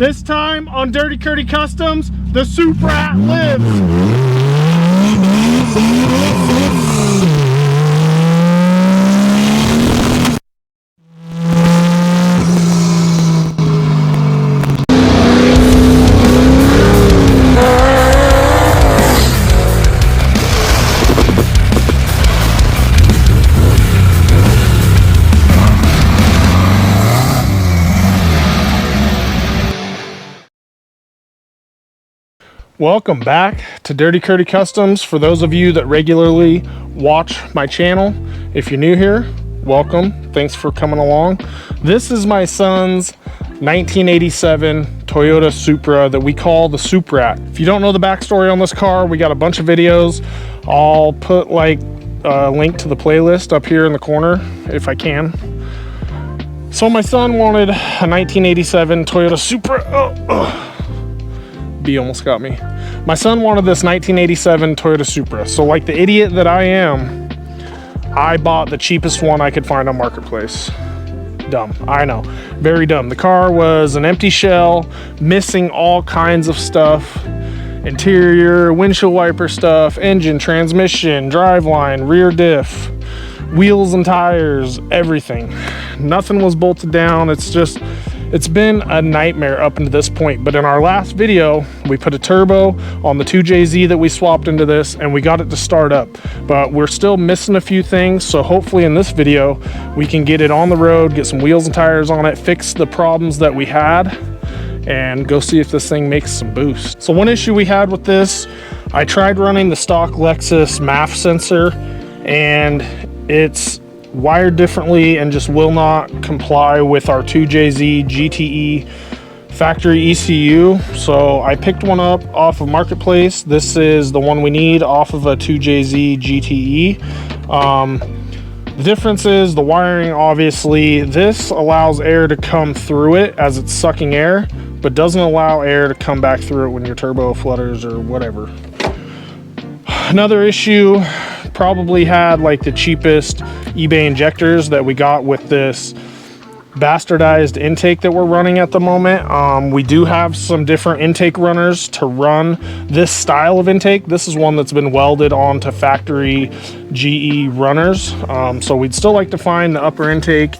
This time on Dirty Curty Customs, the Supra lives. Welcome back to Dirty Curty Customs. For those of you that regularly watch my channel, if you're new here, welcome. Thanks for coming along. This is my son's 1987 Toyota Supra that we call the Supra. If you don't know the backstory on this car, we got a bunch of videos. I'll put like a link to the playlist up here in the corner if I can. So my son wanted a 1987 Toyota Supra. B almost got me. My son wanted this 1987 Toyota Supra. So like the idiot that I am, I bought the cheapest one I could find on Marketplace. Dumb, I know, very dumb. The car was an empty shell, missing all kinds of stuff. Interior, windshield wiper stuff, engine, transmission, driveline, rear diff, wheels and tires, everything. Nothing was bolted down. It's been a nightmare up until this point, but in our last video, we put a turbo on the 2JZ that we swapped into this, and we got it to start up. But we're still missing a few things, so hopefully in this video, we can get it on the road, get some wheels and tires on it, fix the problems that we had, and go see if this thing makes some boost. So one issue we had with this, I tried running the stock Lexus MAF sensor, and it's wired differently and just will not comply with our 2JZ GTE factory ECU. So I picked one up off of Marketplace. This is the one we need off of a 2JZ GTE. The difference is the wiring. Obviously this allows air to come through it as it's sucking air, but doesn't allow air to come back through it when your turbo flutters or whatever. Another issue, probably had like the cheapest eBay injectors that we got with this bastardized intake that we're running at the moment. We do have some different intake runners to run this style of intake. This is one that's been welded onto factory GE runners. So we'd still like to find the upper intake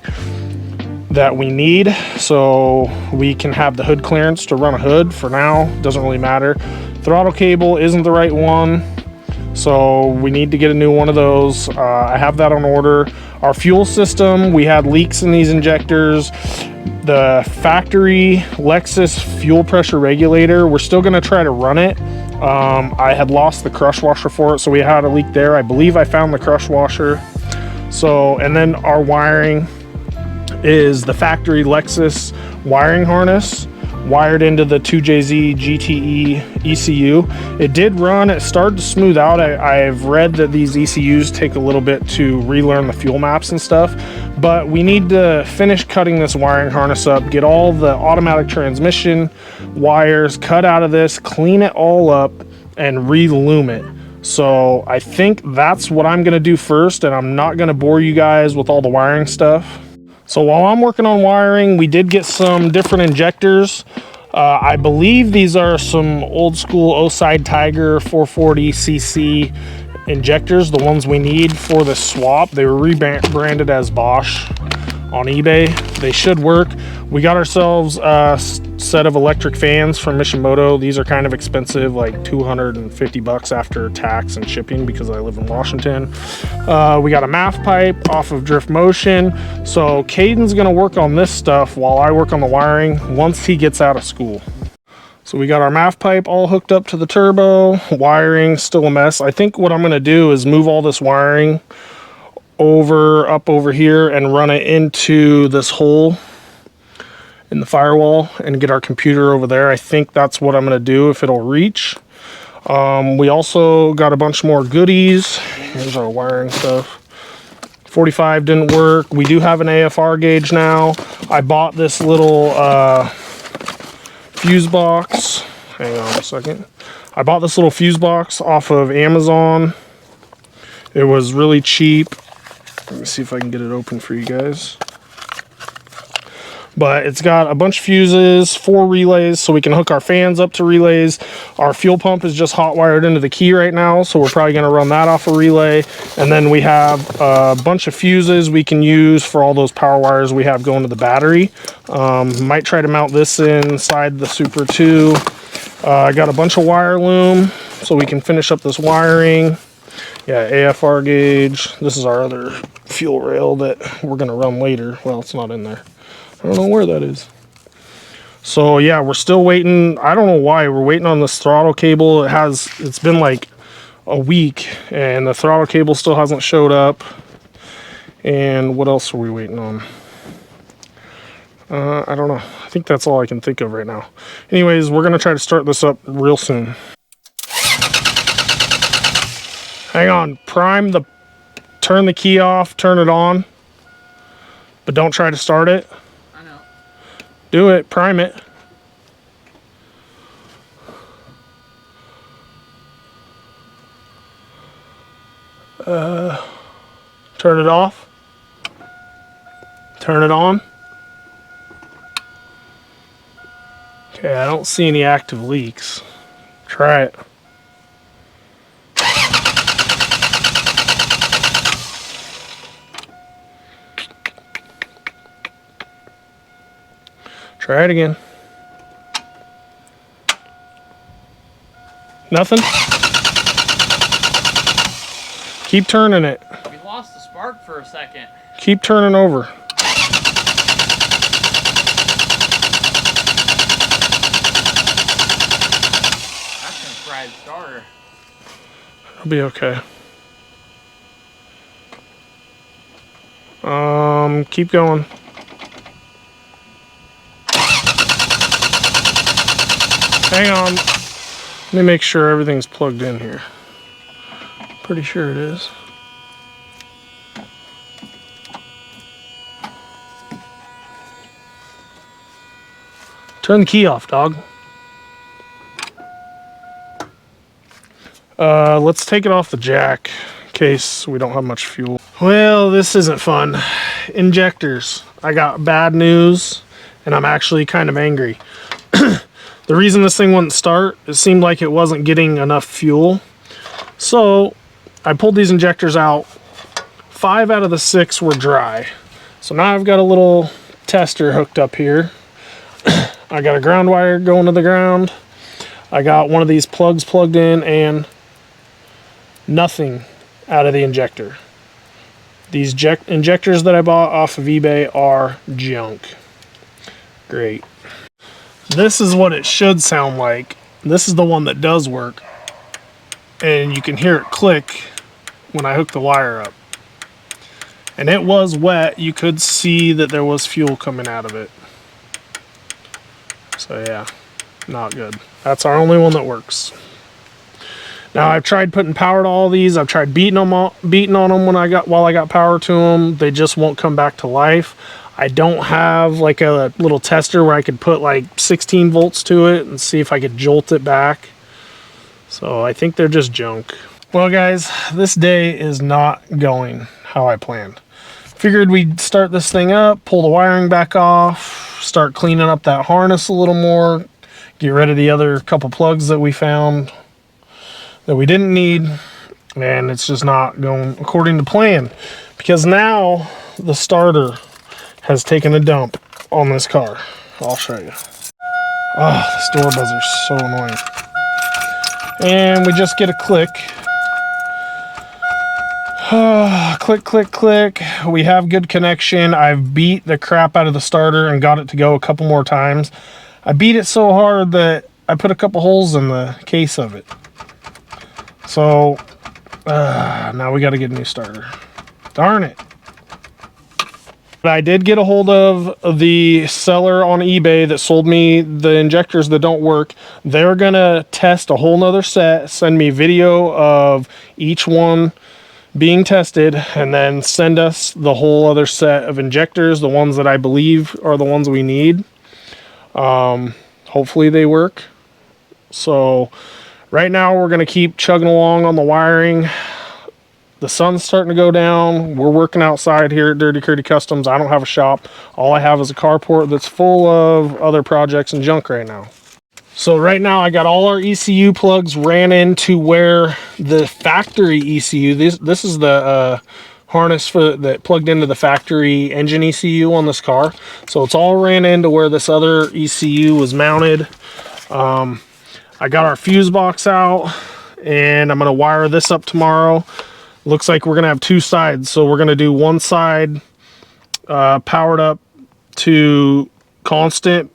that we need so we can have the hood clearance to run a hood. For now, doesn't really matter. Throttle cable isn't the right one, so we need to get a new one of those. I have that on order. Our fuel system, we had leaks in these injectors. The factory Lexus fuel pressure regulator, we're still gonna try to run it. I had lost the crush washer for it, so we had a leak there. I believe I found the crush washer. So, and then our wiring is the factory Lexus wiring harness, wired into the 2JZ GTE ECU. It did run, it started to smooth out. I've read that these ECUs take a little bit to relearn the fuel maps and stuff, but we need to finish cutting this wiring harness up, get all the automatic transmission wires cut out of this, clean it all up, and re-lume it. So I think that's what I'm gonna do first, and I'm not gonna bore you guys with all the wiring stuff. So while I'm working on wiring, we did get some different injectors. I believe these are some old school O-side Tiger 440cc injectors, the ones we need for the swap. They were rebranded as Bosch on eBay. They should work. We got ourselves a set of electric fans from Mishimoto. These are kind of expensive, like 250 bucks after tax and shipping because I live in Washington. We got a MAF pipe off of Drift Motion. So Caden's gonna work on this stuff while I work on the wiring once he gets out of school. So we got our MAF pipe all hooked up to the turbo. Wiring still a mess. I think what I'm gonna do is move all this wiring up over here and run it into this hole in the firewall and get our computer over there. I think that's what I'm going to do if it'll reach. We also got a bunch more goodies. Here's our wiring stuff. 45 didn't work. We do have an AFR gauge now. I bought this little fuse box. Hang on a second. I bought this little fuse box off of Amazon. It was really cheap. Let me see if I can get it open for you guys. But it's got a bunch of fuses, 4 relays, so we can hook our fans up to relays. Our fuel pump is just hot wired into the key right now, so we're probably going to run that off a relay. And then we have a bunch of fuses we can use for all those power wires we have going to the battery. Might try to mount this inside the Supra too. I got a bunch of wire loom, so we can finish up this wiring. Yeah, AFR gauge. This is our other fuel rail that we're going to run later. Well, it's not in there. I don't know where that is. So yeah, we're still waiting. I don't know why we're waiting on this throttle cable. It's been like a week and the throttle cable still hasn't showed up. And what else are we waiting on? I don't know. I think that's all I can think of right now. Anyways, we're gonna try to start this up real soon. Hang on, turn the key off, turn it on, but don't try to start it. Do it, prime it. Turn it off. Turn it on. Okay, I don't see any active leaks. Try it. Try it again. Nothing? Keep turning it. We lost the spark for a second. Keep turning over. That's gonna fry the starter. It'll be okay. Keep going. Hang on. Let me make sure everything's plugged in here. Pretty sure it is. Turn the key off, dog. Let's take it off the jack in case we don't have much fuel. Well, this isn't fun. Injectors. I got bad news and I'm actually kind of angry. The reason this thing wouldn't start, it seemed like it wasn't getting enough fuel. So I pulled these injectors out. 5 out of the 6 were dry. So now I've got a little tester hooked up here. I got a ground wire going to the ground. I got one of these plugs plugged in and nothing out of the injector. These injectors that I bought off of eBay are junk. Great. This is what it should sound like. This is the one that does work. And you can hear it click when I hook the wire up. And it was wet. You could see that there was fuel coming out of it. So yeah, not good. That's our only one that works. Now I've tried putting power to all these. I've tried beating on them while I got power to them. They just won't come back to life. I don't have like a little tester where I could put like 16 volts to it and see if I could jolt it back. So I think they're just junk. Well guys, this day is not going how I planned. Figured we'd start this thing up, pull the wiring back off, start cleaning up that harness a little more, get rid of the other couple plugs that we found that we didn't need, and it's just not going according to plan. Because now the starter has taken a dump on this car. I'll show you. Oh, this door buzzer's so annoying. And we just get a click. Click, click, click. We have good connection. I've beat the crap out of the starter and got it to go a couple more times. I beat it so hard that I put a couple holes in the case of it. So, now we got to get a new starter. Darn it. I did get a hold of the seller on eBay that sold me the injectors that don't work. They're gonna test a whole nother set, send me video of each one being tested, and then send us the whole other set of injectors, the ones that I believe are the ones we need. Hopefully they work. So right now we're gonna keep chugging along on the wiring. The sun's starting to go down. We're working outside here at Dirty Curty Customs. I don't have a shop. All I have is a carport that's full of other projects and junk right now. So right now I got all our ECU plugs ran into where the factory ECU, this is the harness that plugged into the factory engine ECU on this car. So it's all ran into where this other ECU was mounted. I got our fuse box out and I'm going to wire this up tomorrow. Looks like we're going to have two sides. So we're going to do one side powered up to constant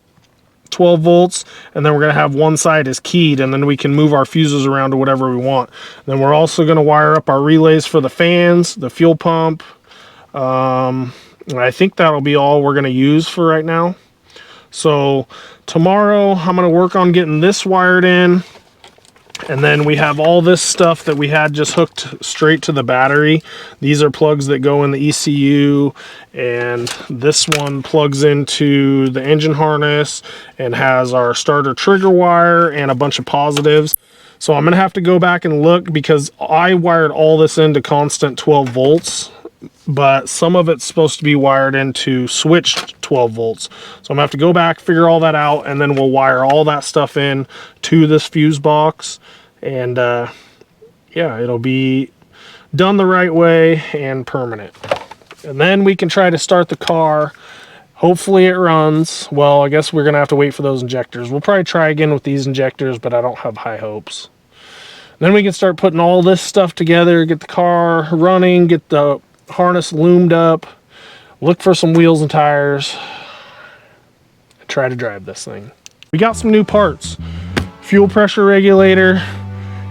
12 volts, and then we're going to have one side is keyed, and then we can move our fuses around to whatever we want. Then we're also going to wire up our relays for the fans, the fuel pump. And I think that'll be all we're going to use for right now. So tomorrow I'm going to work on getting this wired in, and then we have all this stuff that we had just hooked straight to the battery. These are plugs that go in the ECU, and this one plugs into the engine harness and has our starter trigger wire and a bunch of positives. So I'm going to have to go back and look, because I wired all this into constant 12 volts, but some of it's supposed to be wired into switched 12 volts. So I'm gonna have to go back, figure all that out, and then we'll wire all that stuff in to this fuse box. And yeah, it'll be done the right way and permanent. And then we can try to start the car. Hopefully it runs. Well, I guess we're gonna have to wait for those injectors. We'll probably try again with these injectors, but I don't have high hopes. Then we can start putting all this stuff together, get the car running, get the harness loomed up, look for some wheels and tires, try to drive this thing. We got some new parts: fuel pressure regulator,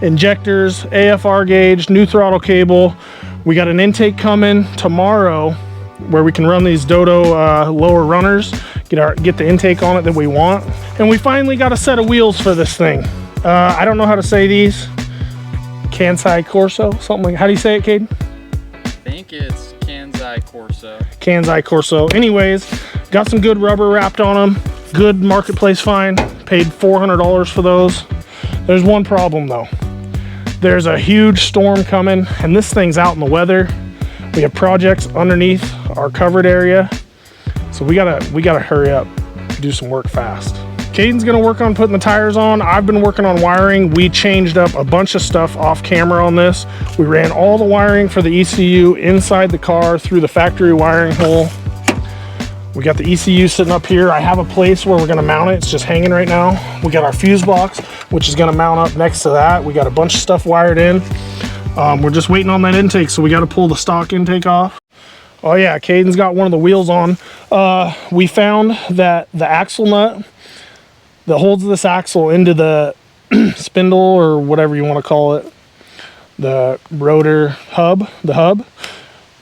injectors, AFR gauge, new throttle cable. We got an intake coming tomorrow where we can run these Dodo lower runners, get the intake on it that we want. And we finally got a set of wheels for this thing. I don't know how to say these. Kansai Corso, something like. How do you say it, Cade? I think it's Kansai Corso. Kansai Corso. Anyways, got some good rubber wrapped on them. Good marketplace find. Paid $400 for those. There's one problem though. There's a huge storm coming, and this thing's out in the weather. We have projects underneath our covered area, so we gotta hurry up, do some work fast. Caden's gonna work on putting the tires on. I've been working on wiring. We changed up a bunch of stuff off camera on this. We ran all the wiring for the ECU inside the car through the factory wiring hole. We got the ECU sitting up here. I have a place where we're gonna mount it. It's just hanging right now. We got our fuse box, which is gonna mount up next to that. We got a bunch of stuff wired in. We're just waiting on that intake, so we gotta pull the stock intake off. Oh yeah, Caden's got one of the wheels on. We found that the axle nut that holds this axle into the spindle, or whatever you want to call it, the rotor hub, the hub,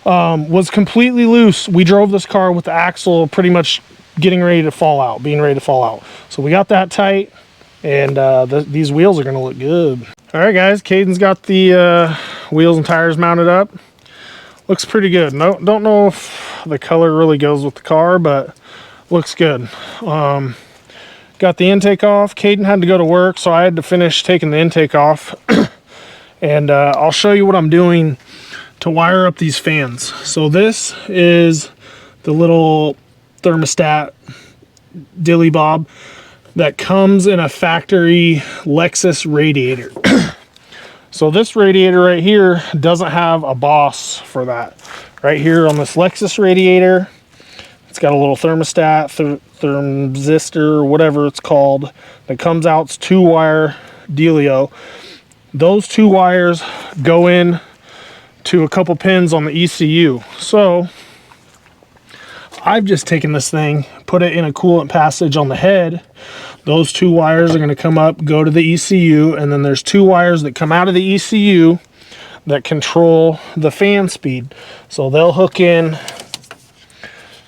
was completely loose. We drove this car with the axle pretty much being ready to fall out. So we got that tight, and these wheels are going to look good. All right, guys, Caden's got the wheels and tires mounted up. Looks pretty good. Don't know if the color really goes with the car, but looks good. Got the intake off. Caden had to go to work, so I had to finish taking the intake off. And I'll show you what I'm doing to wire up these fans. So this is the little thermostat dilly bob that comes in a factory Lexus radiator. So this radiator right here doesn't have a boss for that. Right here on this Lexus radiator, it's got a little thermostat, thermistor, or whatever it's called, that comes out. It's 2-wire dealio. Those 2 wires go in to a couple pins on the ECU. So I've just taken this thing, put it in a coolant passage on the head. Those 2 wires are going to come up, go to the ECU, and then there's 2 wires that come out of the ECU that control the fan speed. So they'll hook in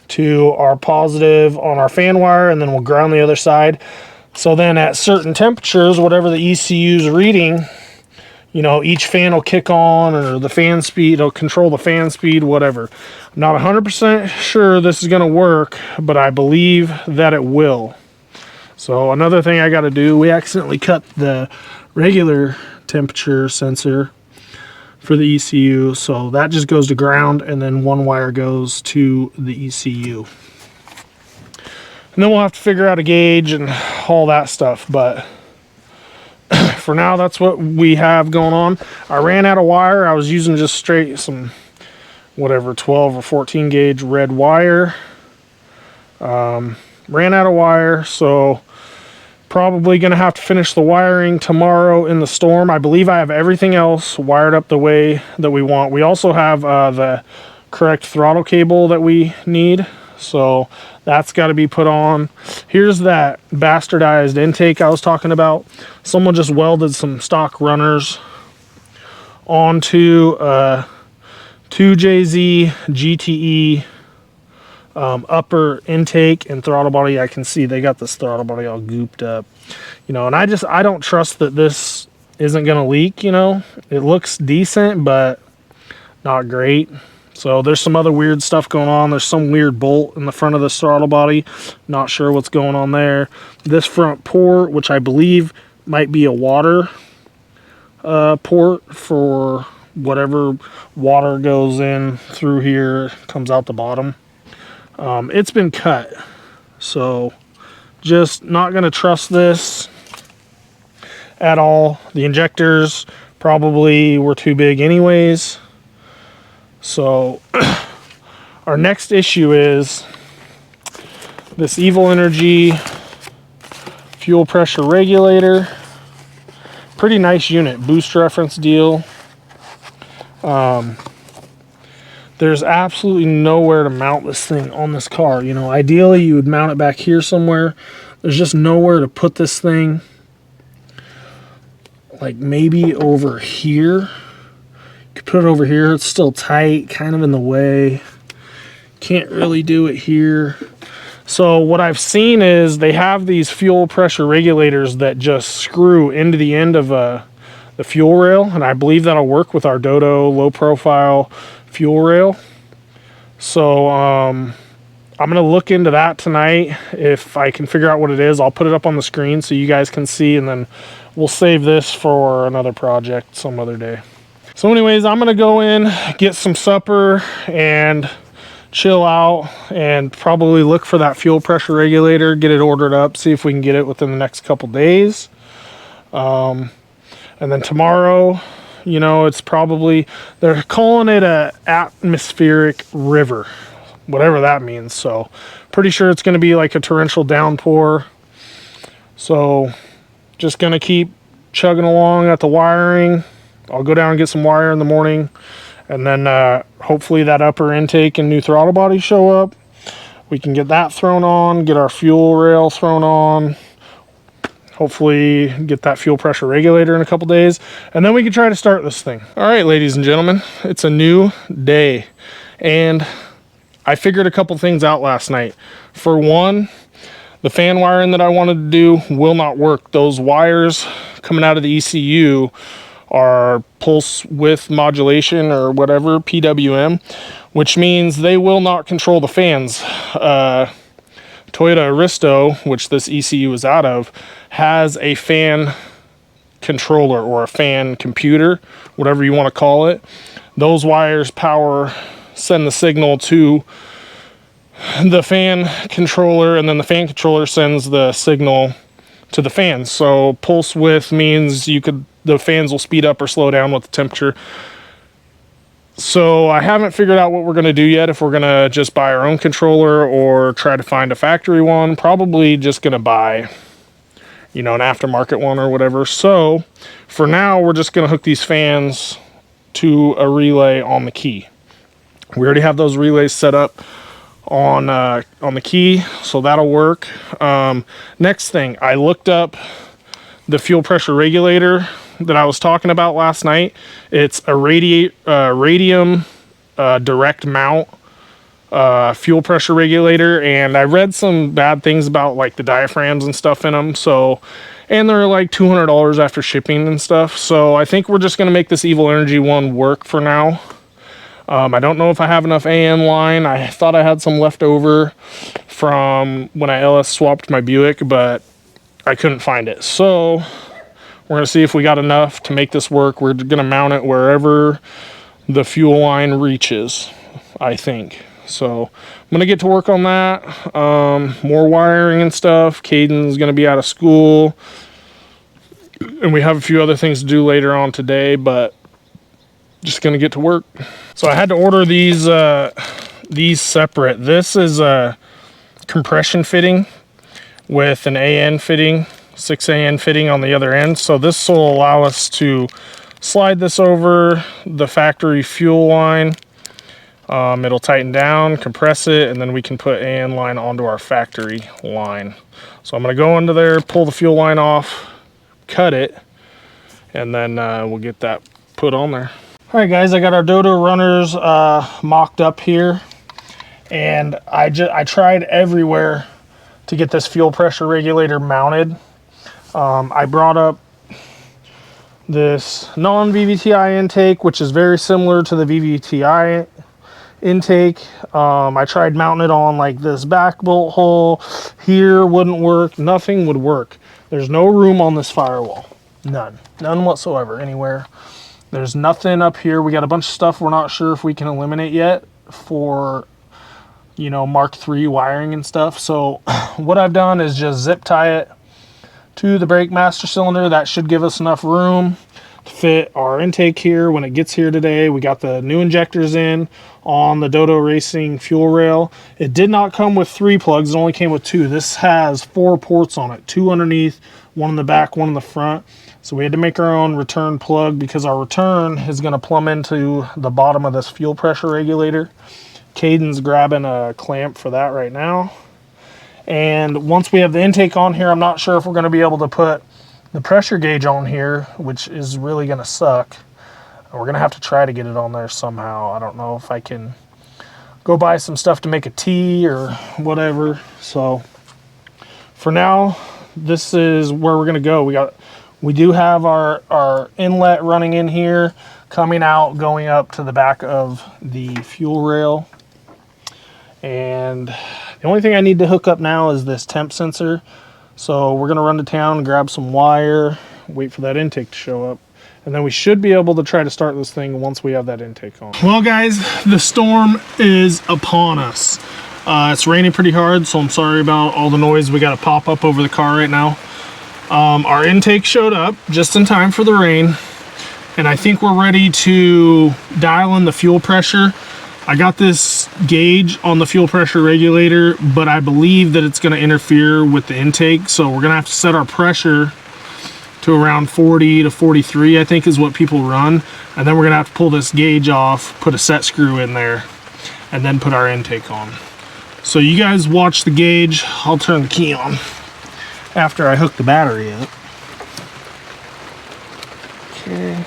to our positive on our fan wire, and then we'll ground the other side. So then at certain temperatures, whatever the ECU is reading, you know, each fan will kick on, or the fan speed will control the fan speed, whatever. I'm not 100% sure this is going to work, but I believe that it will. So another thing I got to do, we accidentally cut the regular temperature sensor for the ECU. So that just goes to ground, and then one wire goes to the ECU. And then we'll have to figure out a gauge and all that stuff. But for now, that's what we have going on. I ran out of wire. I was using just straight some, whatever, 12 or 14 gauge red wire. Ran out of wire, so probably going to have to finish the wiring tomorrow in the storm. I believe I have everything else wired up the way that we want. We also have the correct throttle cable that we need, so that's got to be put on. Here's that bastardized intake I was talking about. Someone just welded some stock runners onto 2JZ GTE upper intake and throttle body. I can see they got this throttle body all gooped up, you know, and I don't trust that this isn't going to leak. You know, it looks decent, but not great. So there's some other weird stuff going on. There's some weird bolt in the front of this throttle body. Not sure what's going on there. This front port, which I believe might be a water port for whatever water goes in through here, comes out the bottom. It's been cut, so just not going to trust this at all. The injectors probably were too big anyways. So our next issue is this Evil Energy fuel pressure regulator. Pretty nice unit, boost reference deal. There's absolutely nowhere to mount this thing on this car. You know, ideally you would mount it back here somewhere. There's just nowhere to put this thing. Like maybe over here. You could put it over here. It's still tight, kind of in the way. Can't really do it here. So what I've seen is they have these fuel pressure regulators that just screw into the end of the fuel rail, and I believe that'll work with our Dodo low profile fuel rail. So I'm gonna look into that tonight. If I can figure out what it is, I'll put it up on the screen so you guys can see, and then we'll save this for another project some other day. So anyways, I'm gonna go in, get some supper and chill out, and probably look for that fuel pressure regulator, get it ordered up, see if we can get it within the next couple days. And then tomorrow, you know, it's probably, they're calling it a atmospheric river, whatever that means. So pretty sure it's going to be like a torrential downpour. So just going to keep chugging along at the wiring. I'll go down and get some wire in the morning, and then hopefully that upper intake and new throttle body show up. We can get that thrown on, get our fuel rail thrown on, hopefully get that fuel pressure regulator in a couple days, and then we can try to start this thing. All right, ladies and gentlemen, it's a new day, and I figured a couple things out last night. For one, the fan wiring that I wanted to do will not work. Those wires coming out of the ECU are pulse width modulation or whatever, PWM, which means they will not control the fans. Toyota Aristo, which this ECU is out of, has a fan controller or a fan computer, whatever you want to call it. Those wires send the signal to the fan controller, and then the fan controller sends the signal to the fans. So pulse width means the fans will speed up or slow down with the temperature. So I haven't figured out what we're going to do yet, if we're going to just buy our own controller or try to find a factory one. Probably just going to buy, you know, an aftermarket one or whatever. So for now, we're just going to hook these fans to a relay on the key. We already have those relays set up on the key, so that'll work. Next thing, I looked up the fuel pressure regulator that I was talking about last night. It's a radium direct mount fuel pressure regulator, and I read some bad things about like the diaphragms and stuff in them. So, and they're like $200 after shipping and stuff. So I think we're just gonna make this Evil Energy one work for now. I don't know if I have enough AM line. I thought I had some left over from when I LS swapped my Buick, but I couldn't find it. So We're gonna see if we got enough to make this work. We're gonna mount it wherever the fuel line reaches, I think. So I'm gonna get to work on that. More wiring and stuff. Caden's gonna be out of school, and we have a few other things to do later on today, but just gonna get to work. So I had to order these separate. This is a compression fitting with an AN fitting, 6 AN fitting on the other end. So this will allow us to slide this over the factory fuel line. It'll tighten down, compress it, and then we can put AN line onto our factory line. So I'm gonna go into there, pull the fuel line off, cut it, and then we'll get that put on there. All right, guys, I got our Dodo runners mocked up here, and I tried everywhere to get this fuel pressure regulator mounted. I brought up this non-VVTi intake, which is very similar to the VVTi intake. I tried mounting it on like this back bolt hole here, wouldn't work. Nothing would work. There's no room on this firewall. None whatsoever anywhere. There's nothing up here. We got a bunch of stuff we're not sure if we can eliminate yet for, you know, Mark III wiring and stuff. So what I've done is just zip tie it to the brake master cylinder. That should give us enough room to fit our intake here when it gets here today. We got the new injectors in on the Dodo Racing fuel rail. It did not come with 3 plugs. It only came with 2. This has 4 ports on it, 2 underneath, 1 in the back, 1 in the front. So we had to make our own return plug because our return is going to plumb into the bottom of this fuel pressure regulator. Caden's grabbing a clamp for that right now. And once we have the intake on here, I'm not sure if we're going to be able to put the pressure gauge on here, which is really going to suck. We're going to have to try to get it on there somehow. I don't know if I can go buy some stuff to make a T or whatever. So for now, this is where we're going to go. We do have our inlet running in here, coming out, going up to the back of the fuel rail. And the only thing I need to hook up now is this temp sensor. So we're gonna run to town, grab some wire, wait for that intake to show up, and then we should be able to try to start this thing once we have that intake on. Well, guys, the storm is upon us. It's raining pretty hard, so I'm sorry about all the noise we got to pop up over the car right now. Our intake showed up just in time for the rain, and I think we're ready to dial in the fuel pressure. I got this gauge on the fuel pressure regulator, but I believe that it's going to interfere with the intake, so we're going to have to set our pressure to around 40 to 43, I think is what people run, and then we're going to have to pull this gauge off, put a set screw in there, and then put our intake on. So you guys watch the gauge. I'll turn the key on after I hook the battery up. Okay,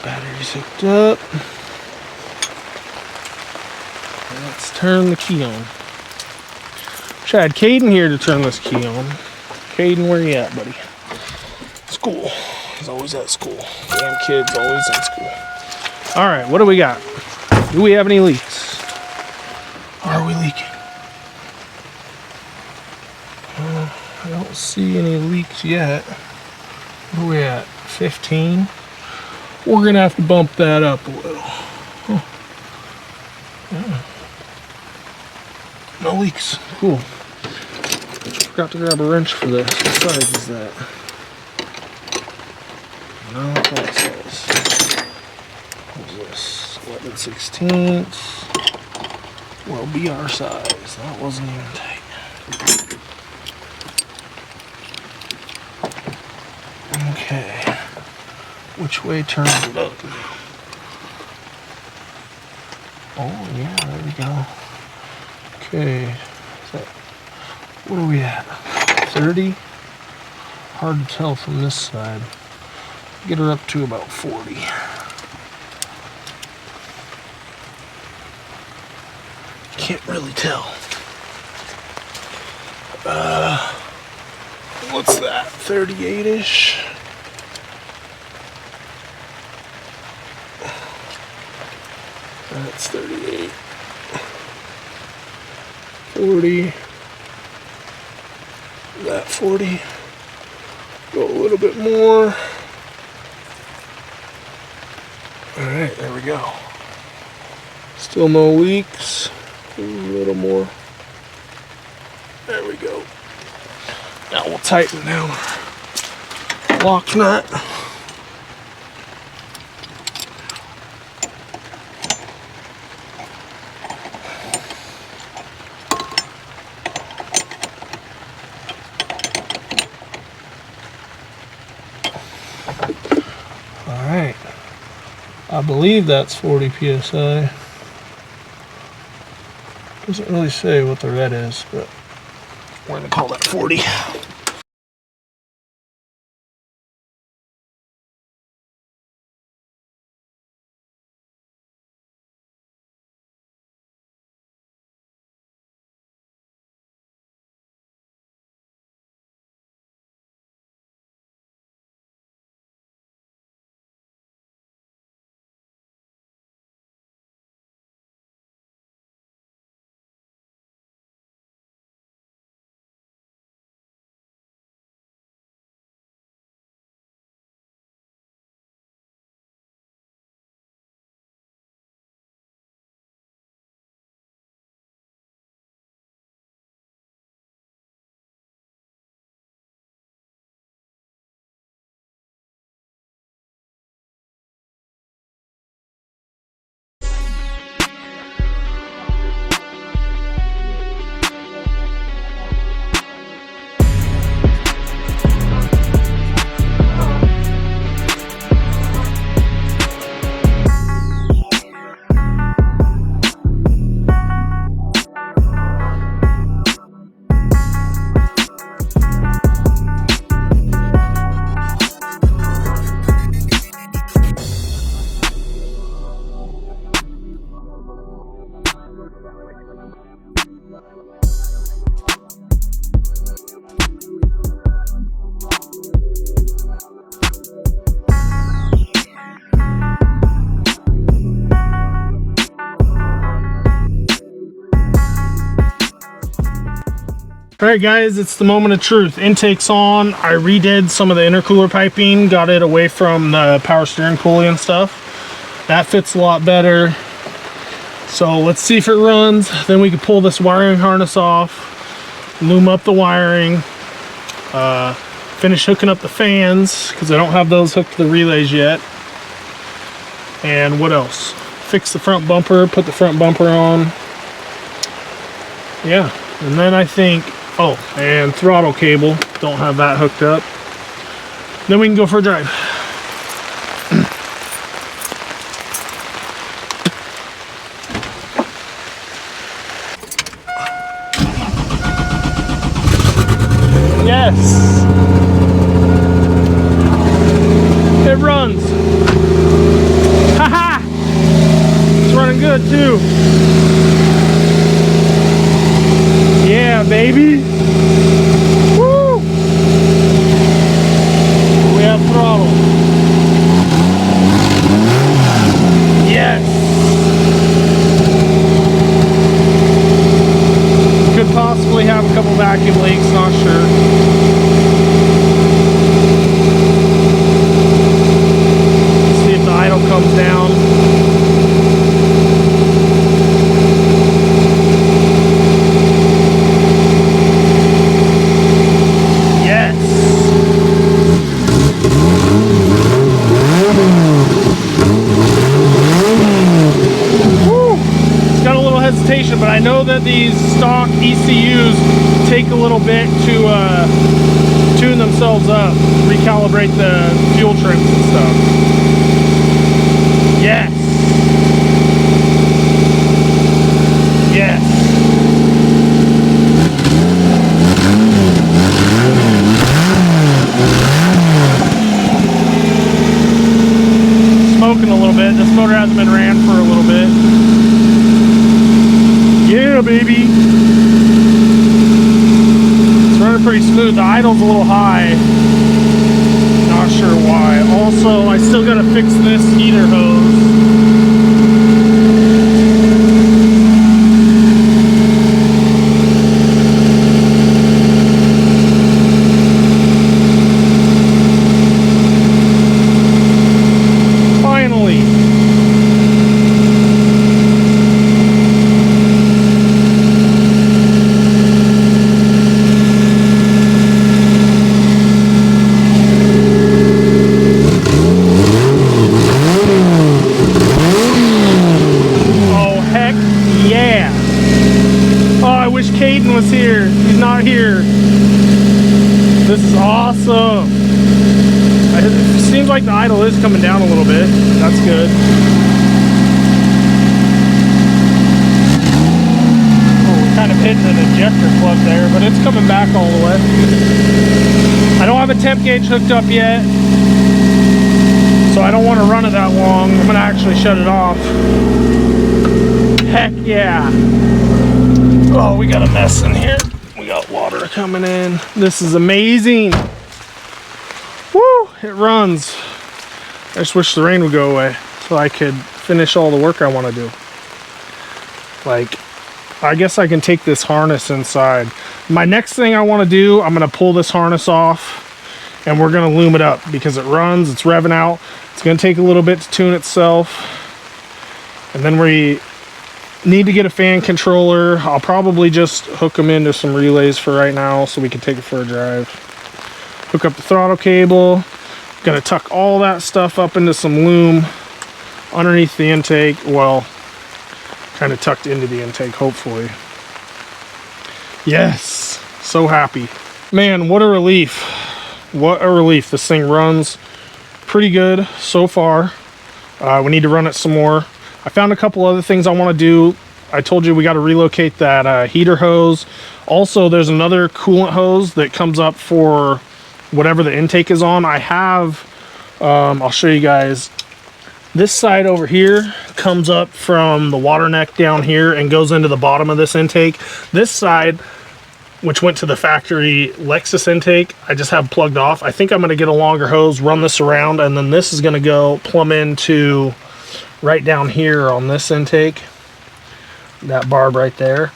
battery's hooked up. Let's turn the key on. Wish I had Caden here to turn this key on. Caden, where you at, buddy? School. He's always at school. Damn kid's always in school. All right, what do we got? Do we have any leaks? Are we leaking? I don't see any leaks yet. Where are we at? 15? We're gonna have to bump that up a little. Huh. Yeah. No leaks. Cool. Forgot to grab a wrench for this. What size is that? No, that size. What is this? 11/16. Well, be our size. That wasn't even tight. Okay. Which way turns it up? Oh, yeah, there we go. Okay. What are we at? 30? Hard to tell from this side. Get her up to about 40. Can't really tell. What's that? 38-ish? That's 38. 40. That 40. Go a little bit more. Alright, there we go. Still no leaks. A little more. There we go. Now we'll tighten down our lock nut. Alright. I believe that's 40 psi. Doesn't really say what the red is, but we're gonna call that 40. Alright guys, it's the moment of truth. Intake's on. I redid some of the intercooler piping, got it away from the power steering pulley and stuff. That fits a lot better. So let's see if it runs. Then we can pull this wiring harness off, loom up the wiring, finish hooking up the fans, because I don't have those hooked to the relays yet. And what else? Fix the front bumper, put the front bumper on. Yeah, and then I think, oh, and throttle cable, don't have that hooked up. Then we can go for a drive. Yes, it runs. Haha, it's running good too. Yeah, baby. Woo! We have throttle. Yes. Could possibly have a couple vacuum leaks, not sure. See if the idle comes down. But I know that these stock ECUs take a little bit to tune themselves up, recalibrate the fuel trims and stuff. Yes. Yes. Smoking a little bit. This motor hasn't been ran for a little bit. Yeah, baby. It's running pretty smooth. The idle's a little high. Not sure why. Also, I still gotta fix this heater hose. here. He's not here. This is awesome. It seems like the idle is coming down a little bit. That's good. Oh, we kind of hit an ejector plug there, but it's coming back all the way. I don't have a temp gauge hooked up yet, so I don't want to run it that long. I'm gonna actually shut it off. Heck yeah. Oh, we got a mess in here. We got water coming in. This is amazing. Woo, it runs. I just wish the rain would go away so I could finish all the work I want to do. Like, I guess I can take this harness inside. My next thing I want to do, I'm going to pull this harness off and we're going to loom it up because it runs, it's revving out. It's going to take a little bit to tune itself. And then we need to get a fan controller. I'll probably just hook them into some relays for right now so we can take it for a drive. Hook up the throttle cable. Gonna tuck all that stuff up into some loom underneath the intake. Well, kind of tucked into the intake, hopefully. Yes, so happy. Man, what a relief. What a relief. This thing runs pretty good so far. We need to run it some more. I found a couple other things I want to do. I told you we got to relocate that heater hose. Also, there's another coolant hose that comes up for whatever the intake is on. I have, I'll show you guys. This side over here comes up from the water neck down here and goes into the bottom of this intake. This side, which went to the factory Lexus intake, I just have plugged off. I think I'm going to get a longer hose, run this around, and then this is going to go plumb into right down here on this intake, that barb right there.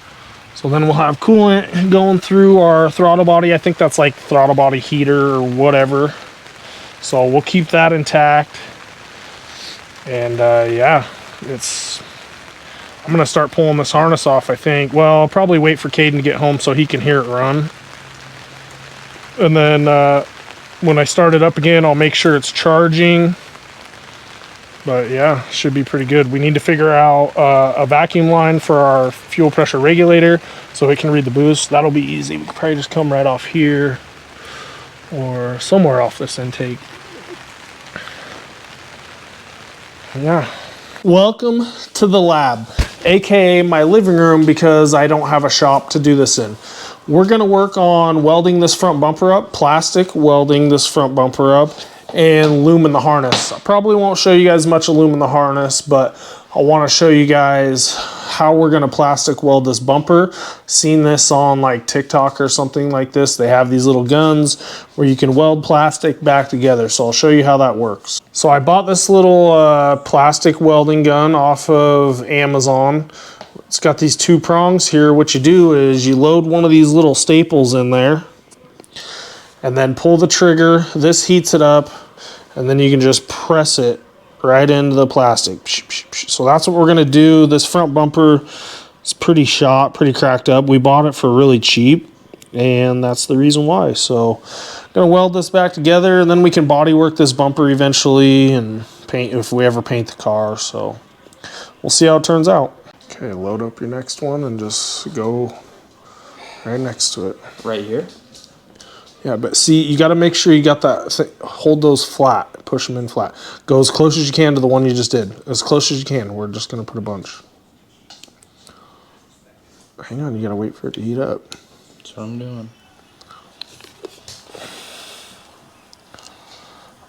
So then we'll have coolant going through our throttle body. I think that's like throttle body heater or whatever. So we'll keep that intact. And yeah, I'm gonna start pulling this harness off, I think. Well, I'll probably wait for Caden to get home so he can hear it run. And then when I start it up again, I'll make sure it's charging. But yeah, should be pretty good. We need to figure out a vacuum line for our fuel pressure regulator so it can read the boost. That'll be easy. We can probably just come right off here or somewhere off this intake. Yeah. Welcome to the lab, aka my living room, because I don't have a shop to do this in. We're gonna work on welding this front bumper up, plastic welding this front bumper up, and loom in the harness. I probably won't show you guys much of loom in the harness, but I want to show you guys how we're going to plastic weld this bumper. Seen this on like TikTok or something like this. They have these little guns where you can weld plastic back together. So I'll show you how that works. So I bought this little plastic welding gun off of Amazon. It's got these two prongs here. What you do is you load one of these little staples in there and then pull the trigger. This heats it up, and then you can just press it right into the plastic. So that's what we're gonna do. This front bumper is pretty shot, pretty cracked up. We bought it for really cheap, and that's the reason why. So I'm gonna weld this back together, and then we can body work this bumper eventually and paint if we ever paint the car. So we'll see how it turns out. Okay, load up your next one and just go right next to it. Right here? Yeah, but see, you got to make sure you got that, hold those flat, push them in flat. Go as close as you can to the one you just did. As close as you can. We're just going to put a bunch. Hang on, you got to wait for it to heat up. That's what I'm doing.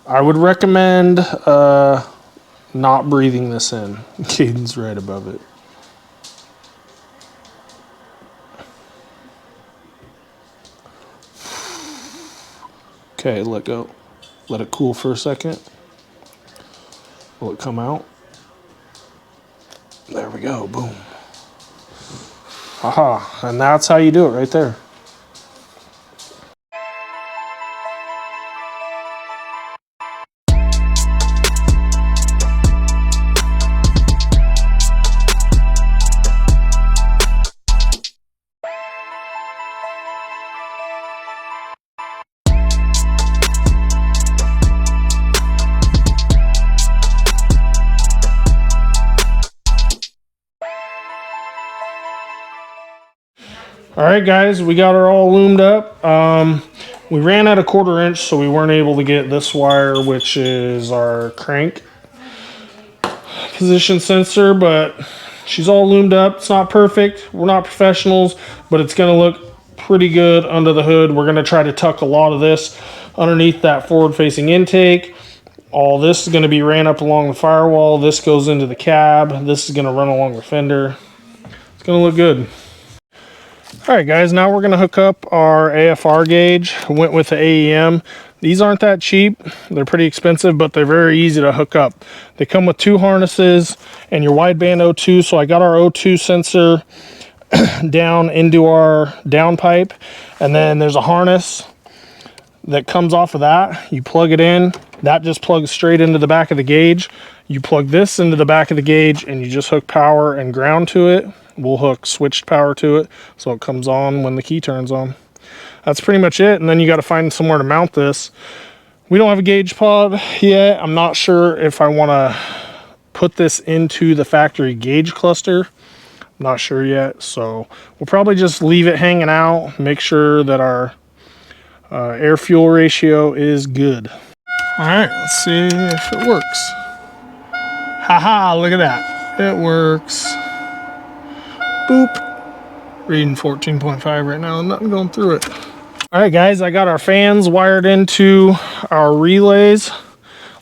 I would recommend not breathing this in. Caden's right above it. Okay, let go. Let it cool for a second. Will it come out? There we go, boom. Aha, and that's how you do it right there. All right, guys, we got her all loomed up. We ran out of 1/4 inch, so we weren't able to get this wire, which is our crank position sensor, but she's all loomed up. It's not perfect. We're not professionals, but it's going to look pretty good under the hood. We're going to try to tuck a lot of this underneath that forward-facing intake. All this is going to be ran up along the firewall. This goes into the cab. This is going to run along the fender. It's going to look good. All right, guys, now we're going to hook up our AFR gauge. I went with the AEM. These aren't that cheap. They're pretty expensive, but they're very easy to hook up. They come with 2 harnesses and your wideband O2. So I got our O2 sensor down into our downpipe, and then there's a harness that comes off of that. You plug it in. That just plugs straight into the back of the gauge. You plug this into the back of the gauge, and you just hook power and ground to it. We'll hook switched power to it so it comes on when the key turns on. That's pretty much it. And then you got to find somewhere to mount this. We don't have a gauge pod yet. I'm not sure if I want to put this into the factory gauge cluster. I'm not sure yet. So we'll probably just leave it hanging out, make sure that our air fuel ratio is good. All right, let's see if it works. Haha, look at that. It works. Boop. Reading 14.5 right now, nothing going through it. All right, guys, I got our fans wired into our relays.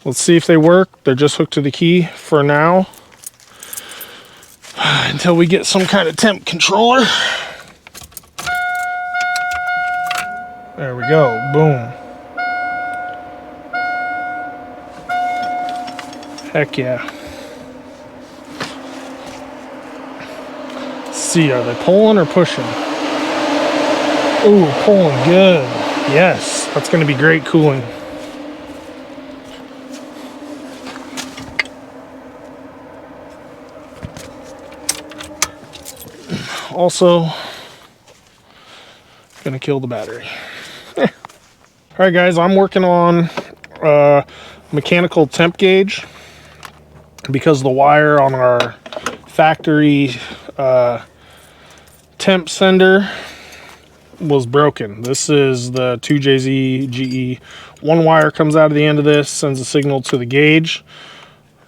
Let's see if they work. They're just hooked to the key for now until we get some kind of temp controller. There we go, boom. Heck yeah. Let's see, are they pulling or pushing? Ooh, pulling good. Yes, that's going to be great cooling. Also, going to kill the battery. All right, guys, I'm working on mechanical temp gauge because the wire on our factory temp sender was broken. This is the 2JZ GE. One wire comes out of the end of this, sends a signal to the gauge.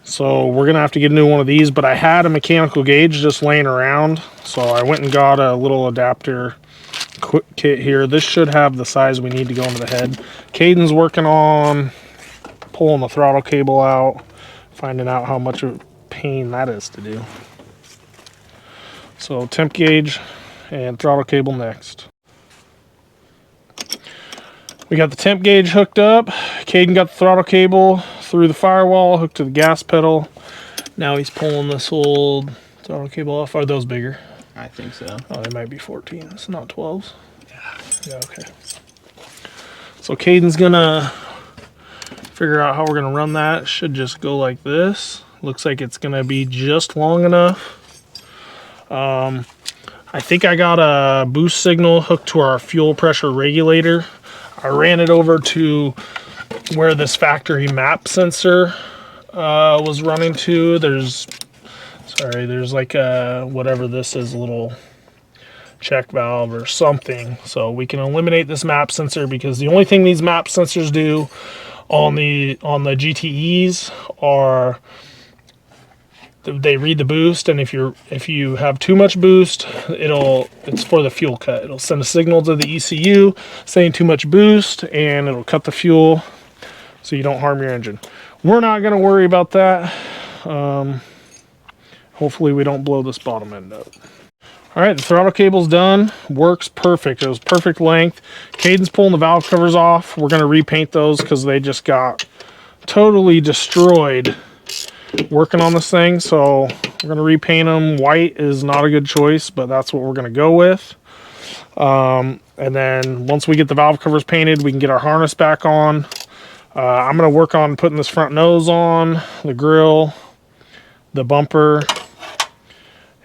So we're gonna have to get a new one of these, but I had a mechanical gauge just laying around, so I went and got a little adapter quick kit here. This should have the size we need to go into the head. Caden's working on pulling the throttle cable out, finding out how much of a pain that is to do. So temp gauge and throttle cable next. We got the temp gauge hooked up. Caden got the throttle cable through the firewall, hooked to the gas pedal. Now he's pulling this old throttle cable off. Are those bigger? I think so. Oh, they might be 14. It's not 12s. Yeah, okay. So Caden's gonna figure out how we're gonna run that. It should just go like this. Looks like it's gonna be just long enough. I think I got a boost signal hooked to our fuel pressure regulator. I ran it over to where this factory map sensor was running to. There's like a, whatever this is, a little check valve or something. So we can eliminate this map sensor, because the only thing these map sensors do on the GTEs are they read the boost, and if you have too much boost, it's for the fuel cut. It'll send a signal to the ECU saying too much boost, and it'll cut the fuel so you don't harm your engine. We're not going to worry about that. Hopefully we don't blow this bottom end up. All right, the throttle cable's done. Works perfect. It was perfect length. Caden's pulling the valve covers off. We're going to repaint those because they just got totally destroyed working on this thing. So we're going to repaint them. White is not a good choice, but that's what we're going to go with. And then once we get the valve covers painted, we can get our harness back on. I'm going to work on putting this front nose on, the grill, the bumper,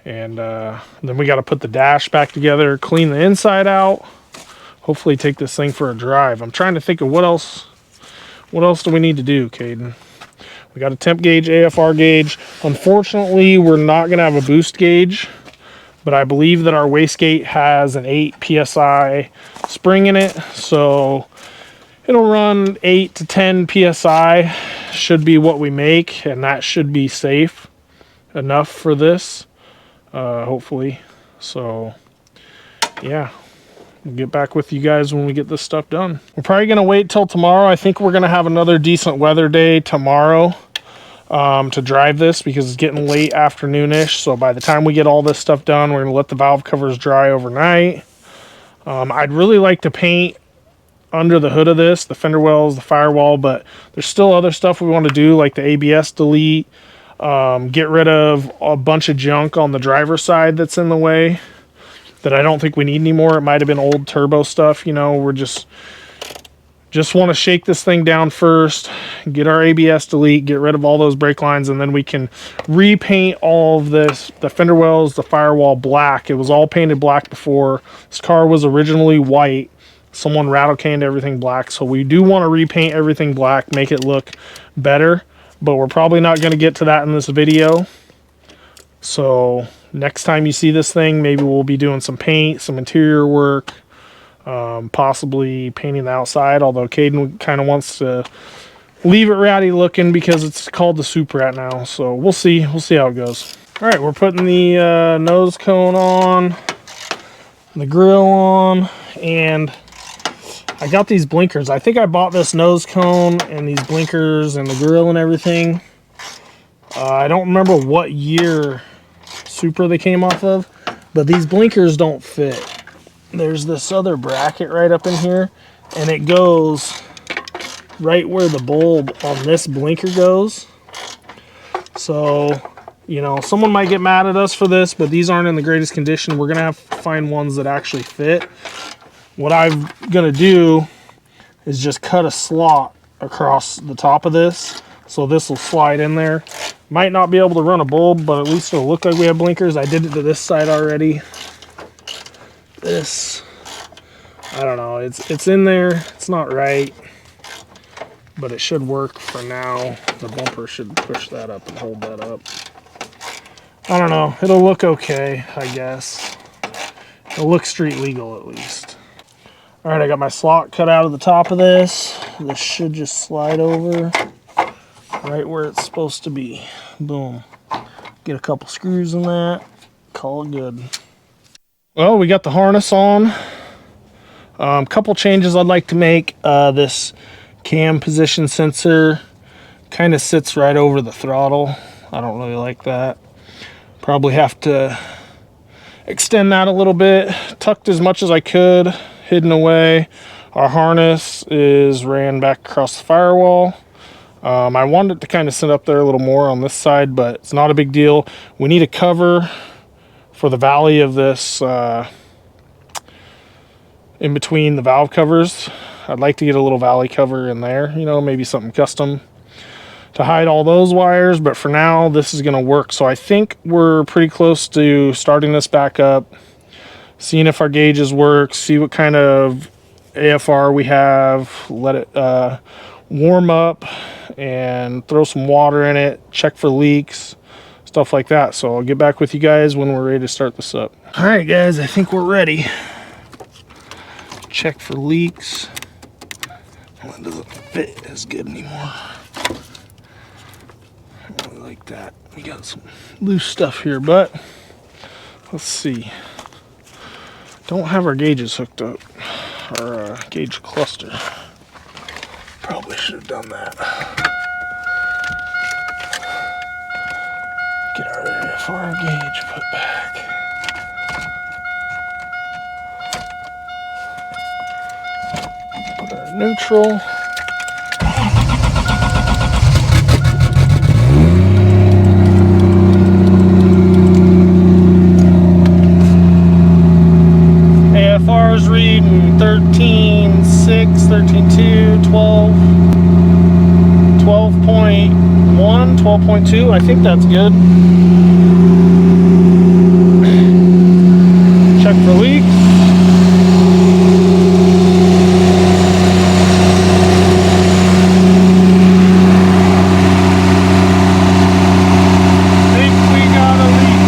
and then we got to put the dash back together, clean the inside out, hopefully take this thing for a drive. I'm trying to think of what else do we need to do, Caden? We got a temp gauge, AFR gauge. Unfortunately, we're not going to have a boost gauge but I believe that our wastegate has an 8 psi spring in it, so it'll run 8 to 10 psi should be what we make, and that should be safe enough for this, hopefully. So yeah, we'll get back with you guys when we get this stuff done. We're probably gonna wait till tomorrow. I think we're gonna have another decent weather day tomorrow to drive this, because it's getting late afternoonish. So by the time we get all this stuff done, we're gonna let the valve covers dry overnight. I'd really like to paint under the hood of this, the fender wells, the firewall, but there's still other stuff we want to do, like the ABS delete, get rid of a bunch of junk on the driver's side that's in the way that I don't think we need anymore. It might have been old turbo stuff, you know. We're just want to shake this thing down first, get our ABS delete, get rid of all those brake lines, and then we can repaint all of this, the fender wells, the firewall black. It was all painted black before. This car was originally white. Someone rattle canned everything black, so we do want to repaint everything black, make it look better, but we're probably not going to get to that in this video. So next time you see this thing, maybe we'll be doing some paint, some interior work, possibly painting the outside, although Caden kind of wants to leave it ratty looking because it's called the Supra right now. So we'll see how it goes. All right, we're putting the nose cone on, the grill on, and I got these blinkers. I think I bought this nose cone and these blinkers and the grill and everything. I don't remember what year Supra they came off of, but these blinkers don't fit. There's this other bracket right up in here, and it goes right where the bulb on this blinker goes. So, you know, someone might get mad at us for this, but these aren't in the greatest condition. We're gonna have to find ones that actually fit. What I'm gonna do is just cut a slot across the top of this, so this will slide in there. Might not be able to run a bulb, but at least it'll look like we have blinkers. I did it to this side already. This, I don't know, it's in there. It's not right, but it should work for now. The bumper should push that up and hold that up. I don't know, it'll look okay, I guess. It'll look street legal at least. All right, I got my slot cut out of the top of this. This should just slide over right where it's supposed to be. Boom. Get a couple screws in that, call it good. Well, we got the harness on. Couple changes I'd like to make. This cam position sensor kind of sits right over the throttle. I don't really like that. Probably have to extend that a little bit. Tucked as much as I could, hidden away. Our harness is ran back across the firewall. I wanted it to kind of sit up there a little more on this side, but it's not a big deal. We need a cover for the valley of this in between the valve covers. I'd like to get a little valley cover in there, you know, maybe something custom to hide all those wires, but for now this is going to work. So I think we're pretty close to starting this back up, seeing if our gauges work, see what kind of AFR we have, let it warm up and throw some water in it, check for leaks, stuff like that. So I'll get back with you guys when we're ready to start this up. All right, guys, I think we're ready. Check for leaks. Well, it doesn't fit as good anymore. I really like that. We got some loose stuff here, but let's see. Don't have our gauges hooked up, our gauge cluster. Probably should have done that. Get our AFR gauge put back. Put our neutral. AFR is reading 13.6, 13.2, 12, 12.1, 12.2. I think that's good. Check for leaks. I think we got a leak.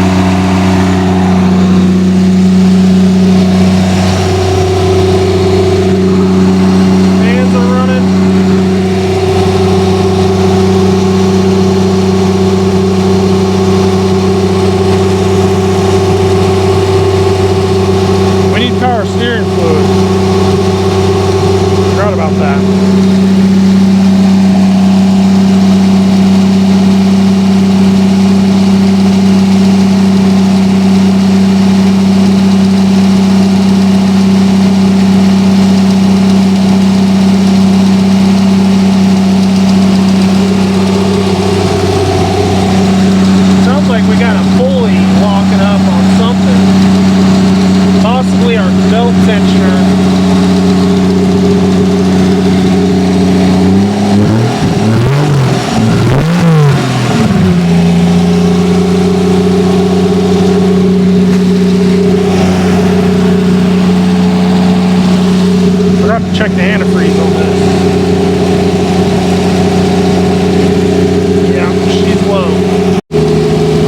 forgot to check the antifreeze on this. Yeah, she's low.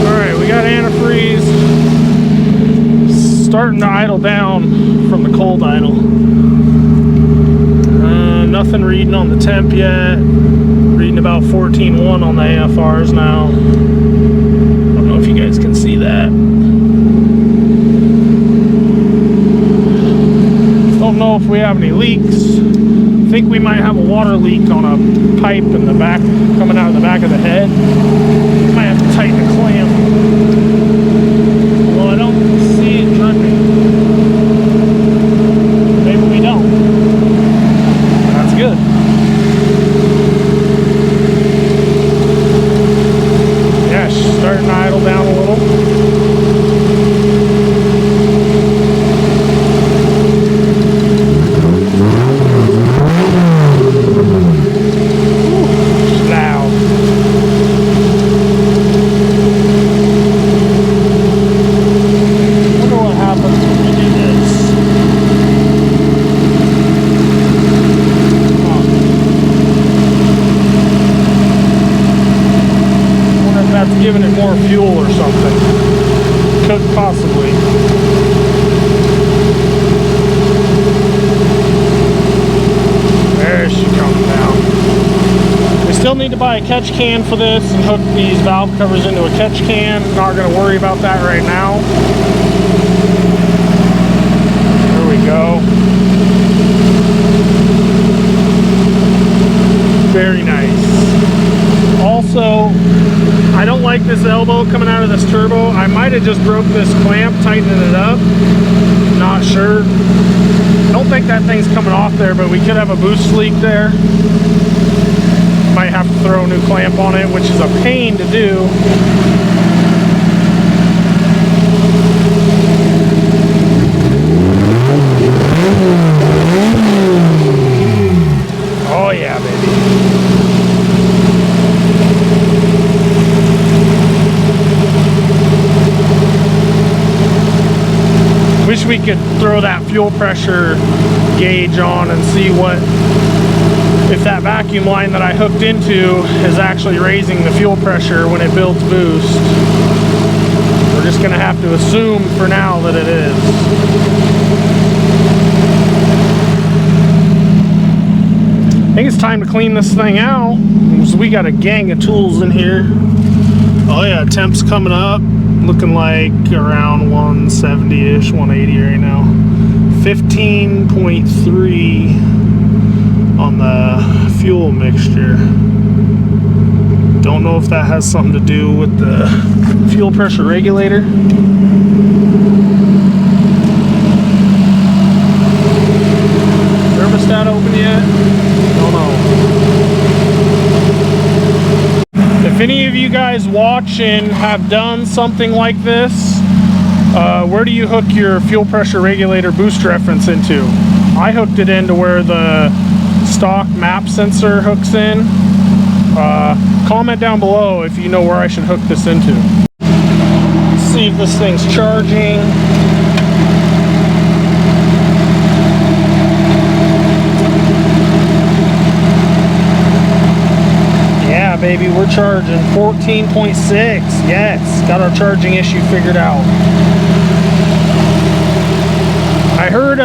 Alright, we got antifreeze. Starting to idle down from the cold idle. Nothing reading on the temp yet. Reading about 14.1 on the AFRs now. I don't know if you guys can see that. Don't know if we have any leaks. I think we might have a water leak on a pipe in the back, coming out of the back of the head. Might have to tighten the clamp. Well, I don't see it dripping. Maybe we don't. That's good. Yeah, she's starting to idle down a little. Giving it more fuel or something. Could possibly. There she comes down. We still need to buy a catch can for this and hook these valve covers into a catch can. Not going to worry about that right now. There we go. Very nice. Also, I don't like this elbow coming out of this turbo. I might have just broke this clamp, tightening it up. Not sure. I don't think that thing's coming off there, but we could have a boost leak there. Might have to throw a new clamp on it, which is a pain to do. Oh yeah, baby. Wish we could throw that fuel pressure gauge on and see what, if that vacuum line that I hooked into is actually raising the fuel pressure when it builds boost. We're just gonna have to assume for now that it is. I think it's time to clean this thing out. We got a gang of tools in here. Oh yeah, temp's coming up. Looking like around 170-ish, 180 right now. 15.3 on the fuel mixture. Don't know if that has something to do with the fuel pressure regulator. Thermostat open yet? Don't know. If any of you guys watch and have done something like this, where do you hook your fuel pressure regulator boost reference into? I hooked it into where the stock map sensor hooks in. Comment down below if you know where I should hook this into. Let's see if this thing's charging. Yeah, baby, we're charging 14.6. Yes, got our charging issue figured out. I heard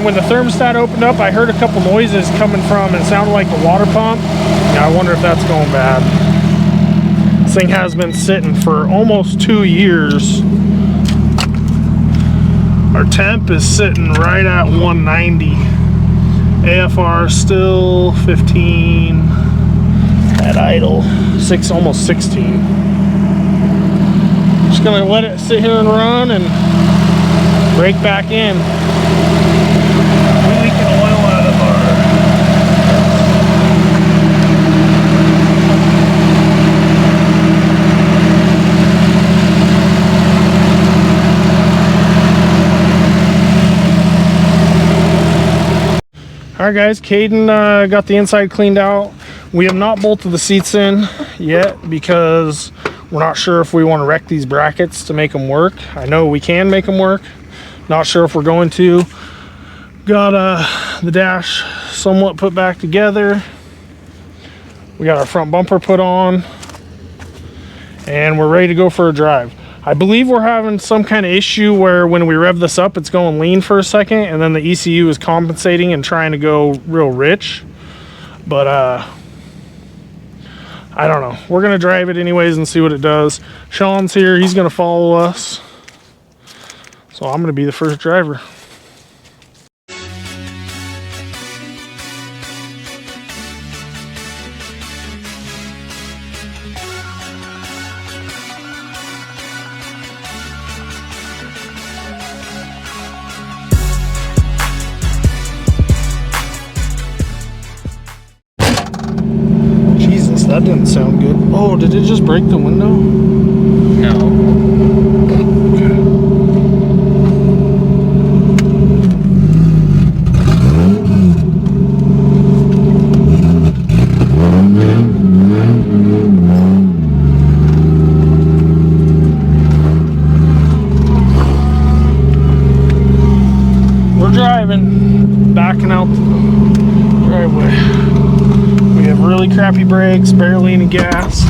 when the thermostat opened up, I heard a couple noises coming from, it sounded like the water pump. Yeah, I wonder if that's going bad. This thing has been sitting for almost 2 years. Our temp is sitting right at 190. AFR still 15. At idle, almost 16. Just gonna let it sit here and run and break back in. We're leaking oil out of Alright guys, Caden got the inside cleaned out. We have not bolted the seats in yet because we're not sure if we want to wreck these brackets to make them work. I know we can make them work. Not sure if we're going to. Got the dash somewhat put back together. We got our front bumper put on. And we're ready to go for a drive. I believe we're having some kind of issue where when we rev this up, it's going lean for a second, and then the ECU is compensating and trying to go real rich. But I don't know. We're gonna drive it anyways and see what it does. Sean's here, he's gonna follow us. So I'm gonna be the first driver. That didn't sound good. Oh, did it just break the window? No. Okay. We're driving, backing out the driveway. We have really crappy brakes, barely any gas.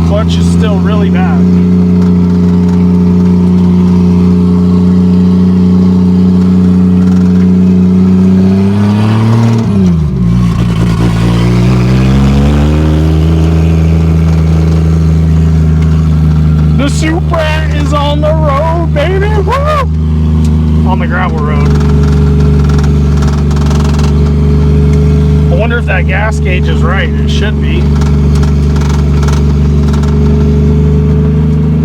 Clutch is still really bad. The Supra is on the road, baby! Woo! On the gravel road. I wonder if that gas gauge is right. It should be.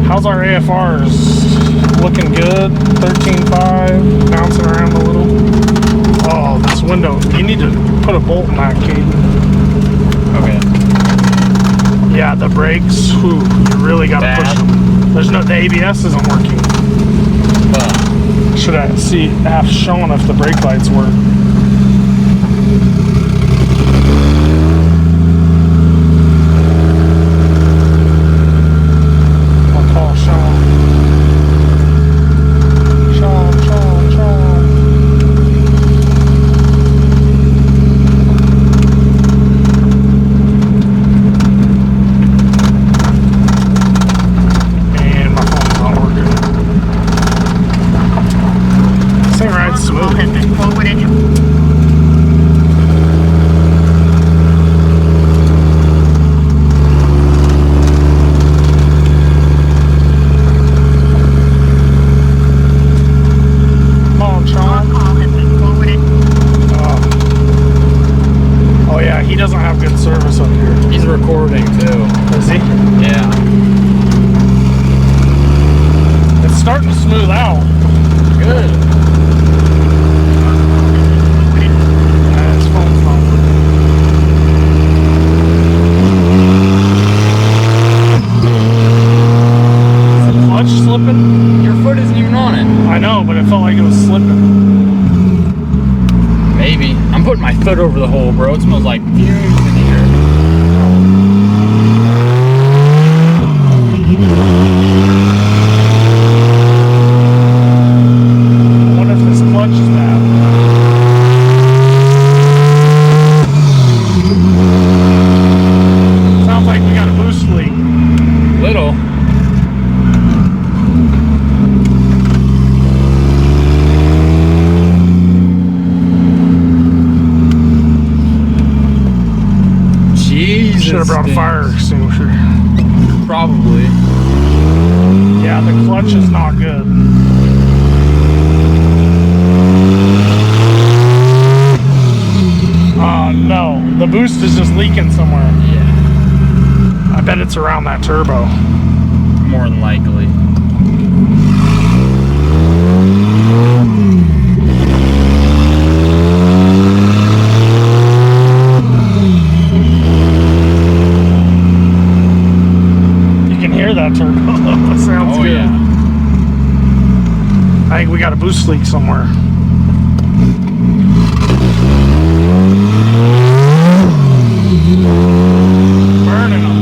How's our AFRs? Looking good. 13.5, bouncing around a little. Oh, this window. You need to put a bolt in that, Kate. Okay. Yeah, the brakes. Whew, you really got to push them. There's no. The ABS isn't working. Should I see half showing if the brake lights work? I'll call Sean. Sean. And my phone's not working. This thing rides smooth. Oh yeah, he doesn't have good service up here. He's recording too. Is he? Yeah. It's starting to smooth out. Good. His phone's not working. Is the clutch slipping? Your foot isn't even on it. I know, but it felt like it was slipping. Maybe. I'm putting my foot over the hole, bro. It smells like fumes in here. I wonder if this clutch is bad. Sounds like we got a boost leak. Little. Jesus. Should have brought a fire extinguisher. Probably. Yeah, the clutch is not good. No, the boost is just leaking somewhere. Yeah. I bet it's around that turbo. More than likely. You can hear that turbo. That sounds good. Yeah. I think we got a boost leak somewhere. Burning them.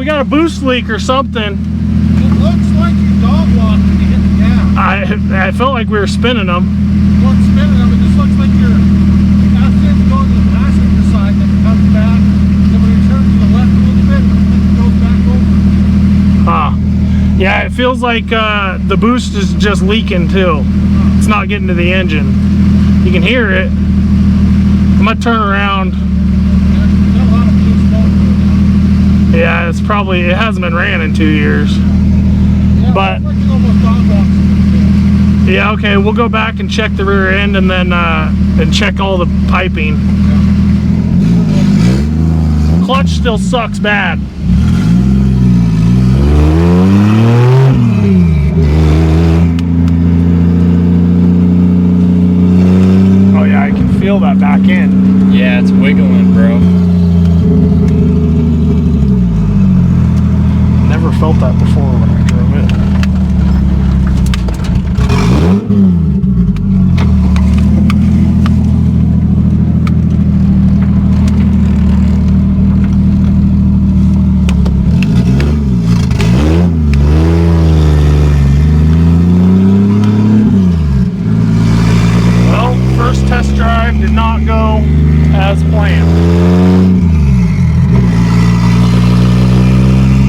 we got a boost leak or something. It looks like you dog walked when you hit the gas. I felt like we were spinning them. You weren't spinning them. It just looks like you're after it's going to the passenger side, then it comes back. Then when you turn to the left a little bit, it goes back over. Huh. Yeah, it feels like the boost is just leaking too. It's not getting to the engine. You can hear it. I'm gonna turn around. There's a lot of boost going through it. Yeah, it's probably, it hasn't been ran in 2 years. Yeah, But it's like you almost dog walked. yeah, okay, we'll go back and check the rear end and then and check all the piping. Clutch still sucks bad. Oh yeah, I can feel that back end. Yeah, it's wiggling, bro. Never felt that before when I drove it. Well, first test drive did not go as planned.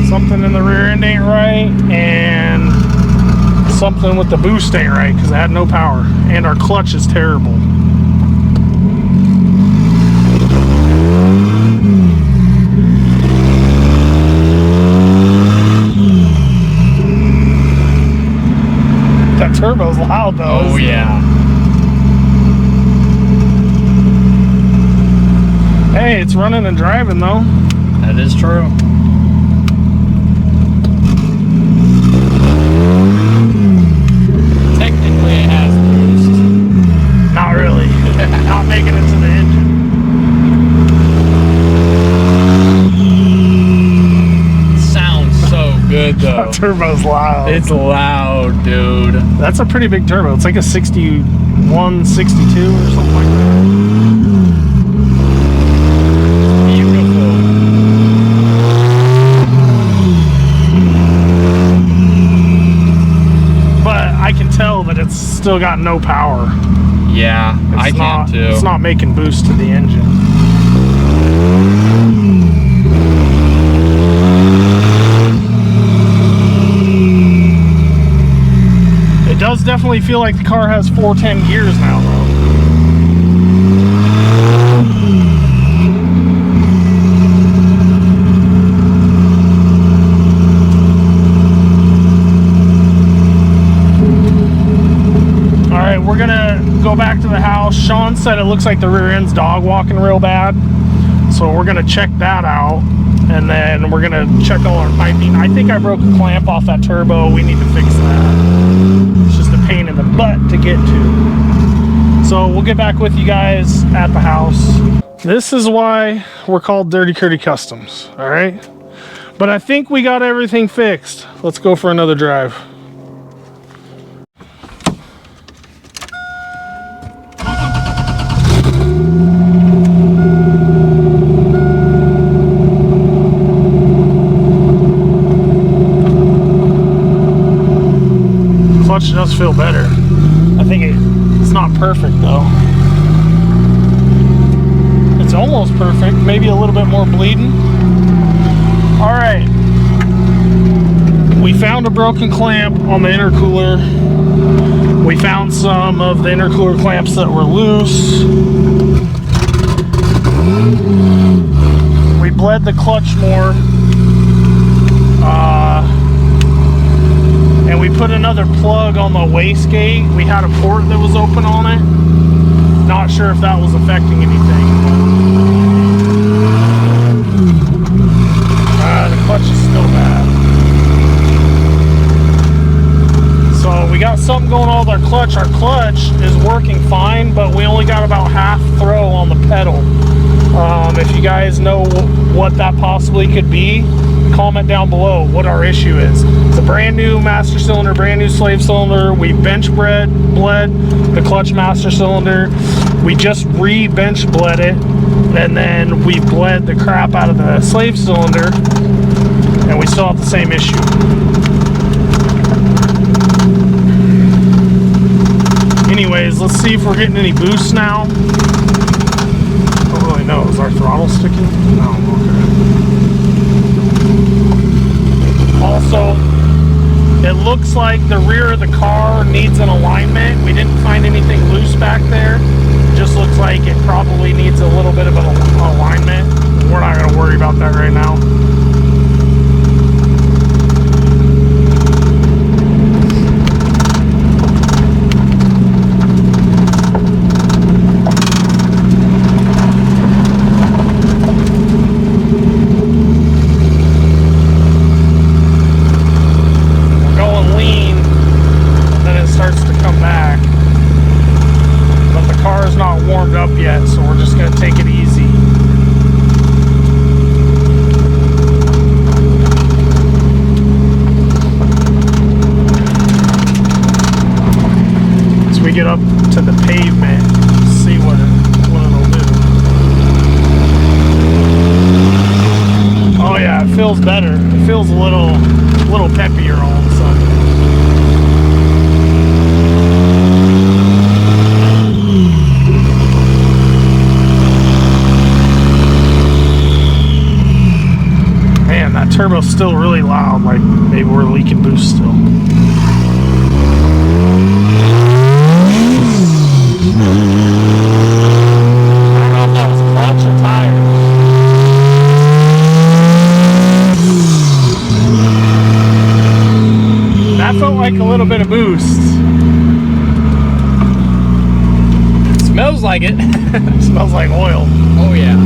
Something in the rear end ain't right, and something with the boost ain't right because it had no power, and our clutch is terrible. That turbo's loud though. Oh yeah. Hey, it's running and driving though. That is true. Technically it has boost. Not really. Not making it to the engine. Sounds so good though. That turbo's loud. It's loud, dude. That's a pretty big turbo. It's like a 61, 62 or something like that. Beautiful. But I can tell that it's still got no power. Yeah, I can too. It's not making boost to the engine. It does definitely feel like the car has 410 gears now though. Alright, we're gonna go back to the house. Sean said it looks like the rear end's dog walking real bad. So we're gonna check that out. And then we're gonna check all our piping. I think I broke a clamp off that turbo. We need to fix that. It's just a pain in the butt to get to. So we'll get back with you guys at the house. This is why we're called Dirty Curty Customs, all right? But I think we got everything fixed. Let's go for another drive. Clutch does feel better. I think it's not perfect though. It's almost perfect, maybe a little bit more bleeding. All right, we found a broken clamp on the intercooler. We found some of the intercooler clamps that were loose. We bled the clutch more. And we put another plug on the wastegate. We had a port that was open on it. Not sure if that was affecting anything. The clutch is still bad. So we got something going on with our clutch. Our clutch is working fine, but we only got about half throw on the pedal. If you guys know what that possibly could be, comment down below what our issue is. It's a brand new master cylinder, brand new slave cylinder. We bench bled the clutch master cylinder. We just re-bench bled it, and then we bled the crap out of the slave cylinder. and we still have the same issue. Anyways, let's see if we're getting any boost now. I don't really know. Is our throttle sticking? No, okay. Also, it looks like the rear of the car needs an alignment. We didn't find anything loose back there. It just looks like it probably needs a little bit of an alignment. We're not going to worry about that right now. Get up to the pavement, see what it'll do. Oh yeah, it feels better. It feels a little peppier all of a sudden. Man, that turbo's still really loud. Like maybe we're leaking boost still. Like a little bit of boost. Smells like it. Smells like oil. Oh yeah.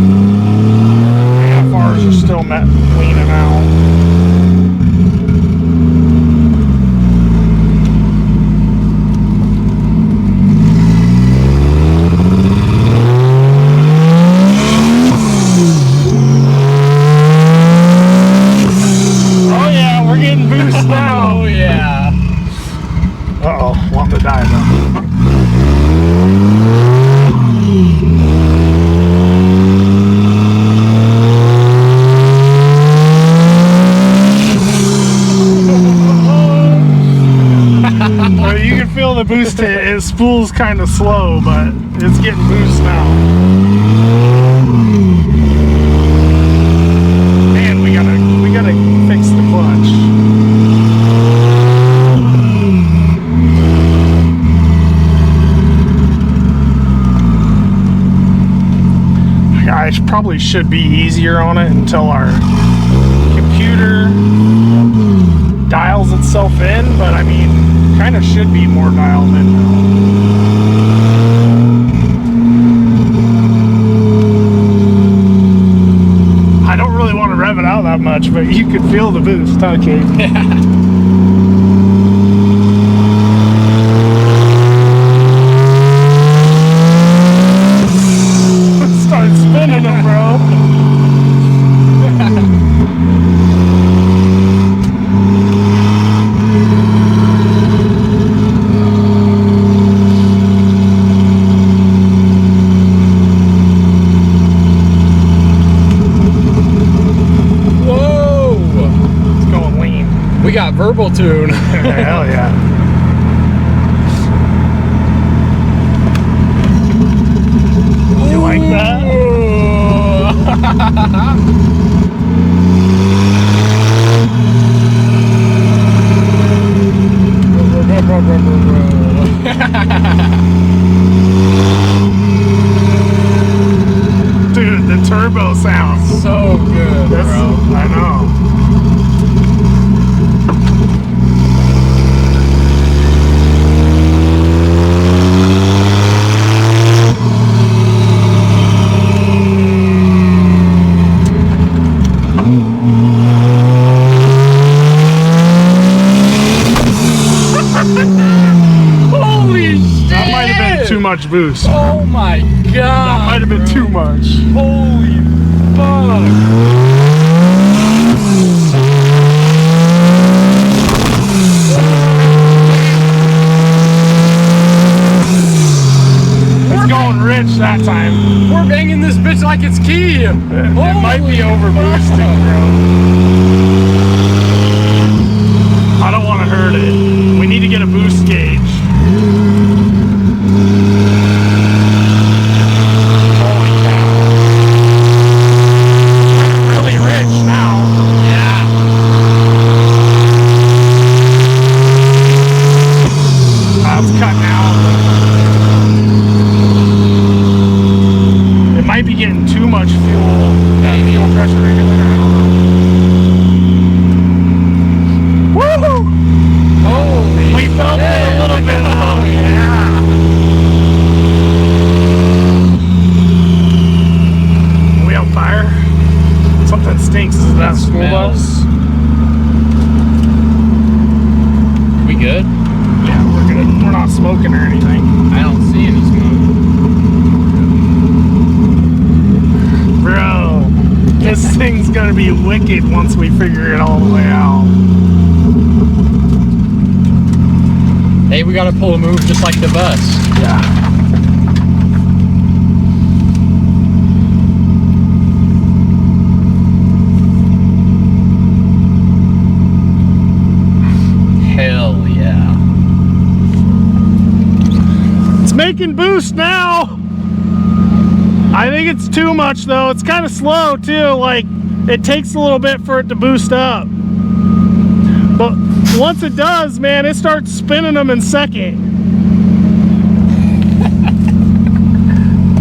How far is it still leaning out? Oh yeah, we're getting boost now. Oh yeah. Uh-oh, wanting to die though. Well, you can feel the boost hit. It spools kind of slow, but it's getting boost now. Man, we gotta fix the clutch. I probably should be easier on it until our computer dials itself in, but I mean, kind of should be more dialed in now. I don't really want to rev it out that much, but you can feel the boost, okay? Yeah. We got verbal tune. Hell yeah. You like that? Dude, the turbo sounds so good, bro. I know. Too much boost. Oh my god. That might have been too much. Holy fuck. It's going rich that time. We're banging this bitch like it's key. It might be over boosting, bro. need to get a boost gauge. Holy cow. Really rich now. Yeah. It's cutting out. It might be getting too much fuel. Fuel pressure regulator. I don't know. Woohoo! Holy We felt it a little bit. Oh, yeah. Are we on fire? Something stinks. Is that school bus? We good? Yeah, we're good. We're not smoking or anything. I don't see any smoke. Bro, this thing's gonna be wicked once we figure it all the way out. Hey, we gotta pull a move just like the bus. Yeah. Hell yeah. It's making boost now. I think it's too much though. It's kind of slow too. Like it takes a little bit for it to boost up. But once it does, man, it starts spinning them in second.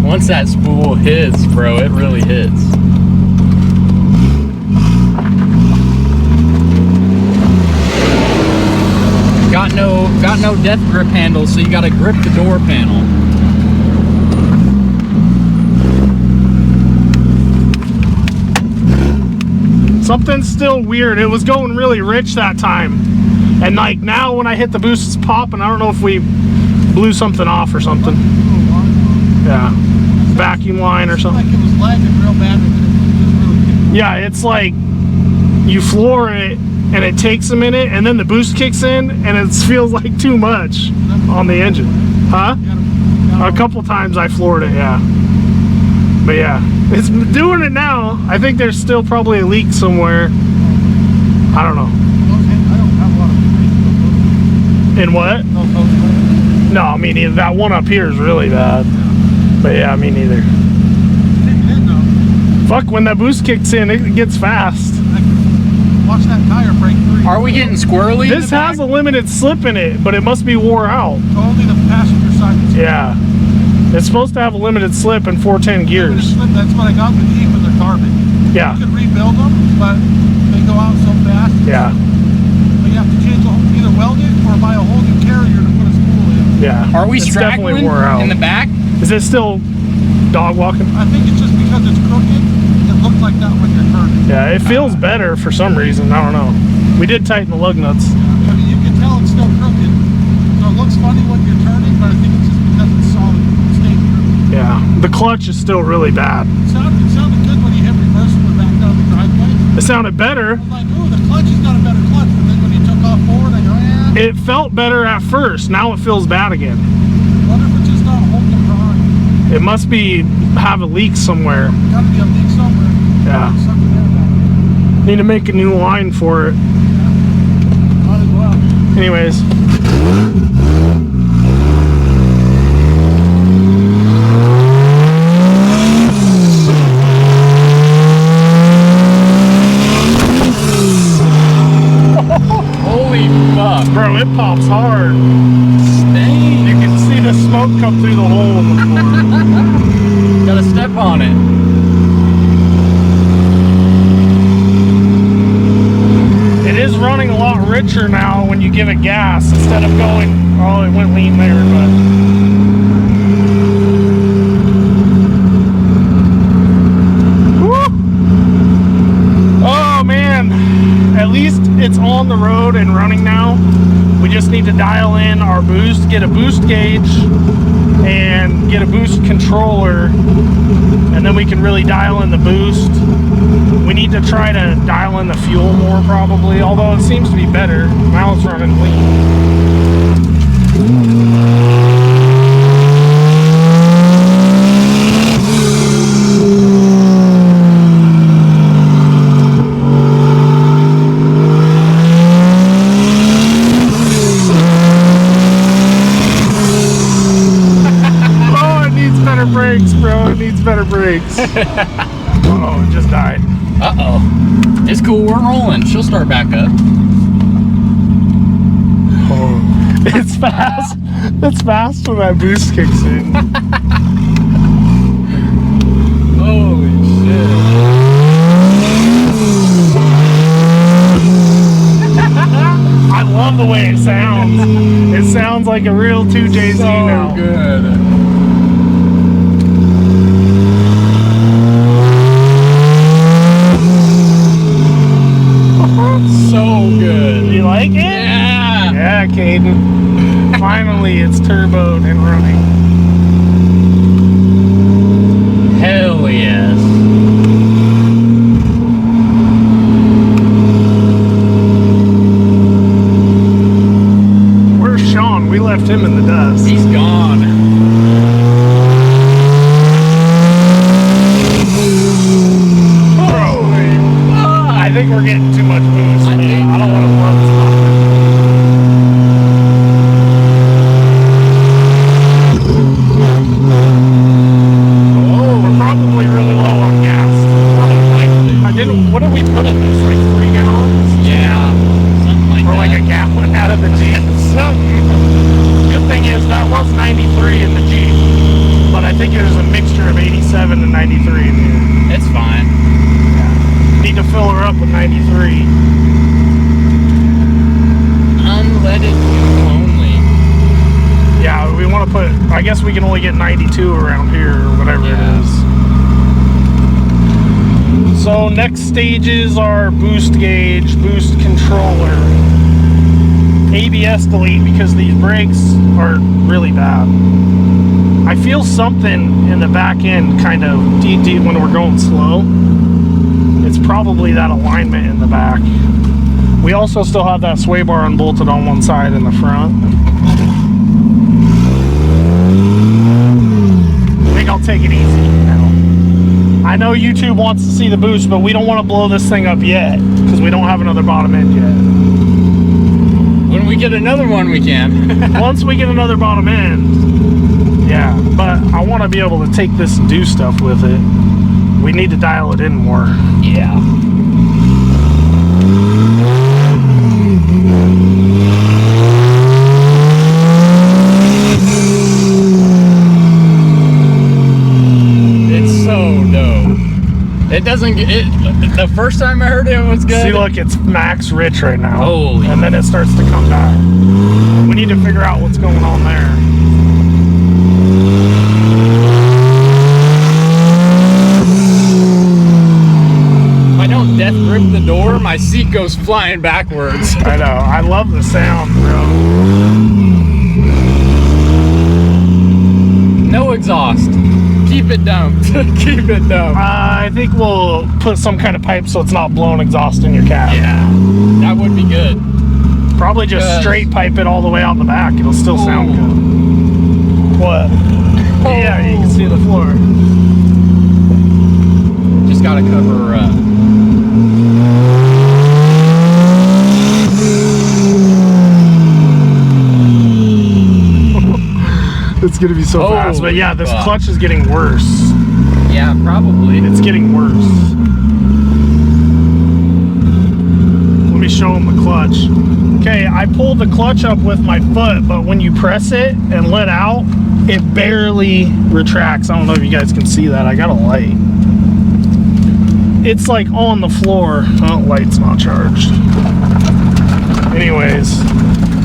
Once that spool hits, bro, it really hits. Got no death grip handle, so you gotta grip the door panel. Something's still weird. It was going really rich that time. And like now when I hit the boost, it's popping. I don't know if we blew something off or something. Yeah. Vacuum line or something. Like it was lagging real bad. Yeah, it's like you floor it and it takes a minute and then the boost kicks in and it feels like too much on the engine. Huh? A couple times I floored it, yeah. But yeah, it's doing it now. I think there's still probably a leak somewhere. I don't know. I don't have a lot of In what? No, me neither. That one up here is really bad. But yeah, me neither. Fuck, when that boost kicks in, it gets fast. Watch that tire break free. Are we getting squirrely? This has a limited slip in it, but it must be wore out. Only the passenger side. Yeah. It's supposed to have a limited slip and 410 gears. That's what I got with Jeep and their garbage. Yeah. You can rebuild them, but they go out so fast. Yeah. But you have to change either weld it or buy a whole new carrier to put a spool in. Yeah. Are we It's definitely straggling wore out. in the back? Is it still dog walking? I think it's just because it's crooked. It looks like that when you're turning. Yeah, it feels better for some reason. I don't know. We did tighten the lug nuts. I mean, you can tell it's still crooked. So it looks funny when you're turning, but I think it's just because it's solid state. Yeah. The clutch is still really bad. It sounded good when you hit reverse and went back down the driveway. It sounded better. I'm like, ooh, the clutch has got a better clutch. But then when you took off forward, I go, yeah. It felt better at first. Now it feels bad again. I wonder if it's just not holding the drawing. It must be have a leak somewhere. Got to be a leak somewhere. Yeah. Something there about it. Need to make a new line for it. Might as well. Anyways. Holy fuck. Bro, it pops hard. Dang. You can see the smoke come through the hole in the floor. Gotta step on it. It is running a lot richer now when you give it gas instead of going, oh, it went lean there, but. Woo! Oh man, at least it's on the road and running now. We just need to dial in our boost, get a boost gauge, and get a boost controller, and then we can really dial in the boost. We need to try to dial in the fuel more probably, although it seems to be better. Now it's running clean. better brakes, bro. It needs better brakes. Oh, it just died. Uh-oh. It's cool, we're rolling. She'll start back up. Oh, it's fast. It's fast when that boost kicks in. Holy shit. I love the way it sounds. It sounds like a real 2JZ So now. good. So good. You like it? Yeah. Yeah, Caden. Finally, it's turboed and running. Hell yes. Where's Sean? We left him in the dust. He's gone. Holy fuck. I think we're getting too much boost. I man. think I don't want to blow this up. Oh, we're probably really low on gas. I didn't. What did we put in this? Like 3 gallons? Yeah. Something like Or like that. a gallon out of the Jeep. Good thing is that was 93 in the Jeep, but I think there's a mixture of 87 and 93 in here. It's fine. Need to fill her up with 93. Unleaded fuel only. Yeah, we want to put. I guess we can only get 92 around here or whatever Yeah. it is. So next stages are boost gauge, boost controller, ABS delete because these brakes are really bad. I feel something in the back end kind of deep when we're going slow. It's probably that alignment in the back. We also still have that sway bar unbolted on one side in the front. I think I'll take it easy now. I know YouTube wants to see the boost, but we don't want to blow this thing up yet because we don't have another bottom end yet. When we get another one, we can. Once we get another bottom end, yeah, but I want to be able to take this and do stuff with it. We need to dial it in more. Yeah. It's so dope. It doesn't get it. The first time I heard it, it was good. See, look, it's max rich right now. Holy. And then it starts to come back. We need to figure out what's going on there. If I don't death grip the door, my seat goes flying backwards. I know. I love the sound, bro. No exhaust. Keep it dumped. Keep it dumped. I think we'll put some kind of pipe so it's not blowing exhaust in your cab. Yeah, that would be good. Probably just Yes. straight pipe it all the way out the back. It'll still sound good. What? Yeah, you can see the floor. Just gotta cover. It's gonna be so fast. But yeah, this fuck. clutch is getting worse. Yeah, probably. It's getting worse. Let me show them the clutch. Okay, I pulled the clutch up with my foot, but when you press it and let out, it barely retracts. I don't know if you guys can see that. I got a light. It's like on the floor. Oh, light's not charged. Anyways,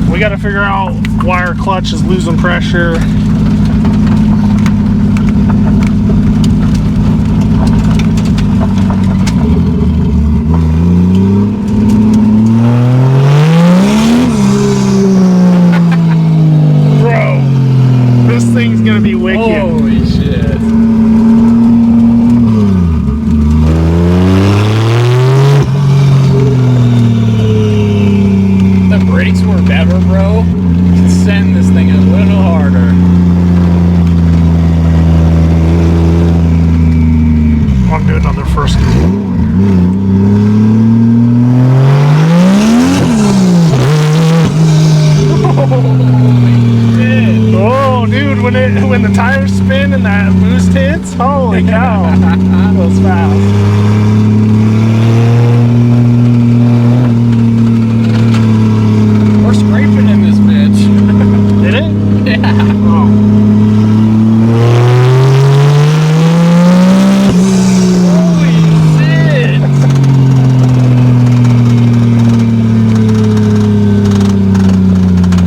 we got to figure out why our clutch is losing pressure. Bro, this thing's gonna be wicked. Holy shit. The brakes were better, bro. Send this thing a little harder. boost hits? Holy cow. That was fast. We're scraping in this bitch. Did it? Yeah. Oh. Holy shit.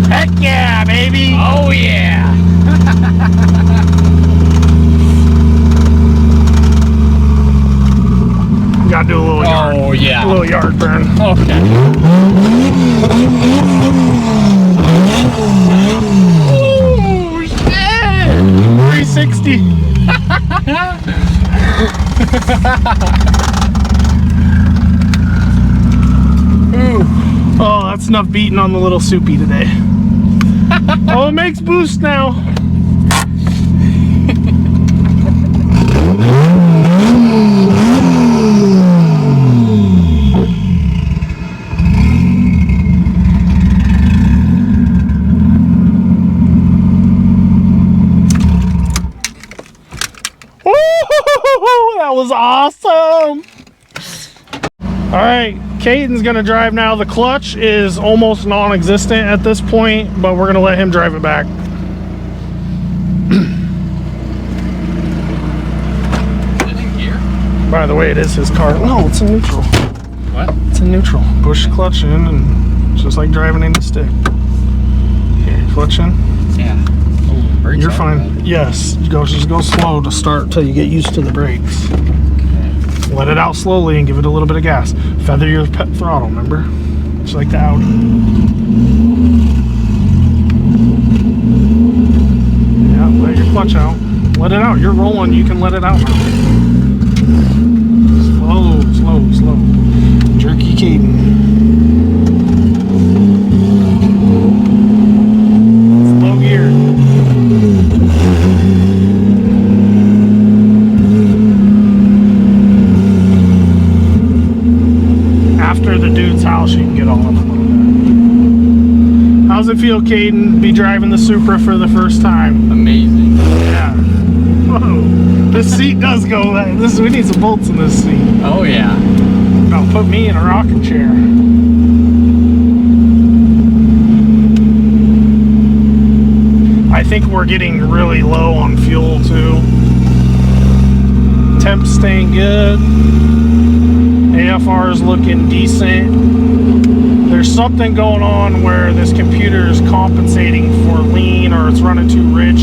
Heck yeah, baby. Oh yeah. Gotta do a little yard. Oh yeah. A little yard burn. Okay. Oh shit. 360. Ooh. Oh, that's enough beating on the little soupy today. Oh, it makes boost now. That was awesome. All right, Caden's gonna drive now. The clutch is almost non-existent at this point, but we're gonna let him drive it back. Is it in gear? By the way, it is his car. No, it's in neutral. What? It's in neutral. Push clutch in, and it's just like driving into stick. Here, clutch in. Yeah. Oh, brakes You're are fine. good. Yes, just go slow to start till you get used to the brakes. Okay. Let it out slowly and give it a little bit of gas. Feather your throttle, remember? Just like the Audi. Yeah, let your clutch out. Let it out. You're rolling. You can let it out now. Slow, slow, slow. Jerky Caden. Slow gear. After the dude's house, you can get all of them a little bit. How's it feel, Caden, be driving the Supra for the first time? Amazing. Yeah. Whoa. This seat does go. We need some bolts in this seat. Oh yeah. Now put me in a rocking chair. I think we're getting really low on fuel too. Temp's staying good. AFR is looking decent. There's something going on where this computer is compensating for lean, or it's running too rich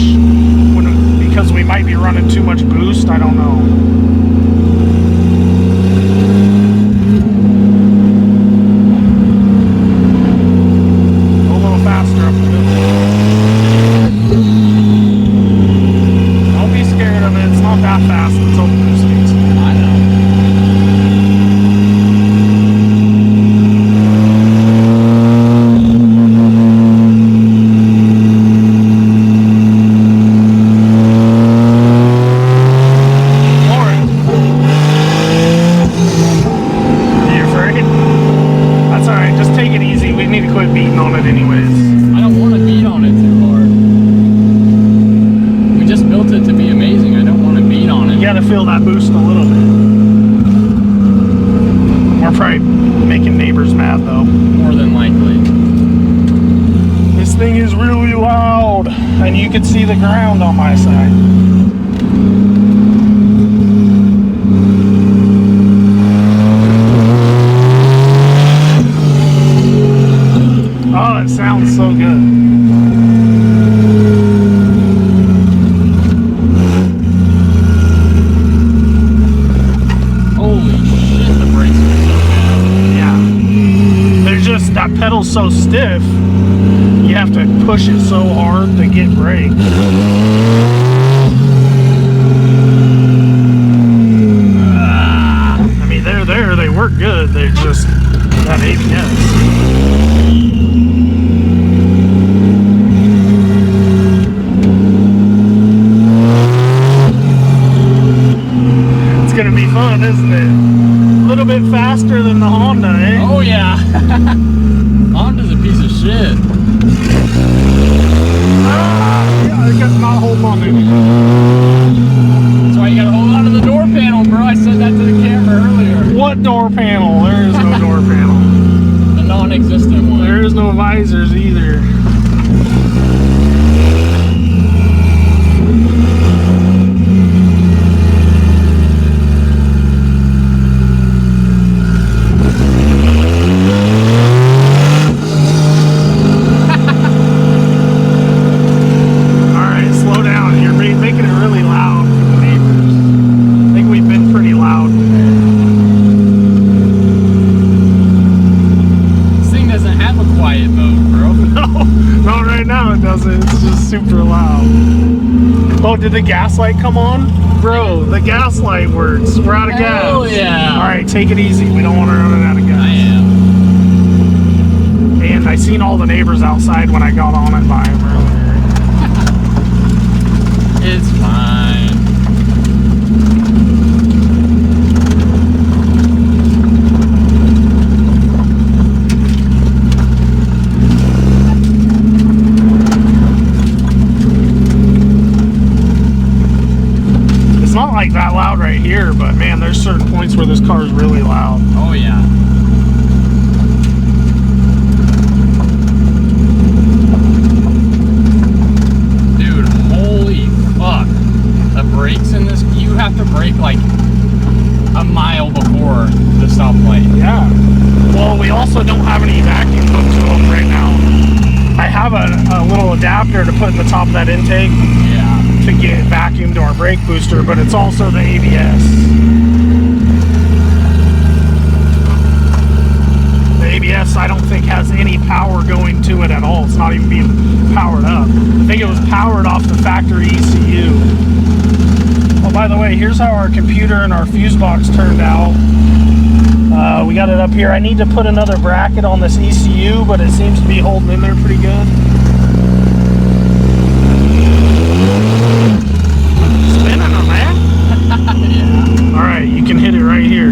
because we might be running too much boost. I don't know. Go a little faster up the hill. Don't be scared of it. It's not that fast until the boost gets in. I know. Feel that boost a little bit. We're probably making neighbors mad though. More than likely. This thing is really loud, and you can see the ground on my side. Oh, it sounds so good. That pedal's so stiff, you have to push it so hard to get brake. I mean, they're there, they work good, they're just that ABS. It's gonna be fun, isn't it? A little bit faster than the Honda, eh? Oh yeah. Honda's a piece of shit. Yeah, I got not holding on to it. Oh, did the gas light come on? Bro, the gas light works. We're out of gas. Oh yeah. All right, take it easy. We don't want to run out of gas. I am. And I seen all the neighbors outside when I got on it by them earlier. It's fine. It's not like that loud right here, but man, there's certain points where this car is really loud. Oh yeah. Dude, holy fuck. The brakes in this, you have to brake like a mile before the stoplight. Yeah. Well, we also don't have any vacuum hooked to them right now. I have a little adapter to put in the top of that intake Yeah. to get vacuum to our brake booster, but it's also the ABS. The ABS, I don't think, has any power going to it at all. It's not even being powered up. I think it was powered off the factory ECU. Oh, by the way, here's how our computer and our fuse box turned out. We got it up here. I need to put another bracket on this ECU, but it seems to be holding in there pretty good. Spinning them, man. Yeah. All right, you can hit it right here.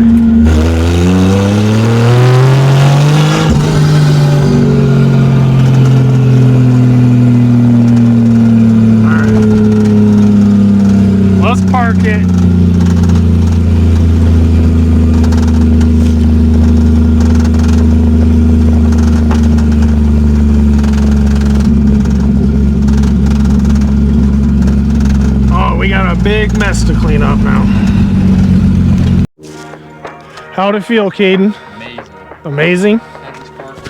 All right. Let's park it. We got a big mess to clean up now. How'd it feel, Caden? Amazing. Amazing? Had this car for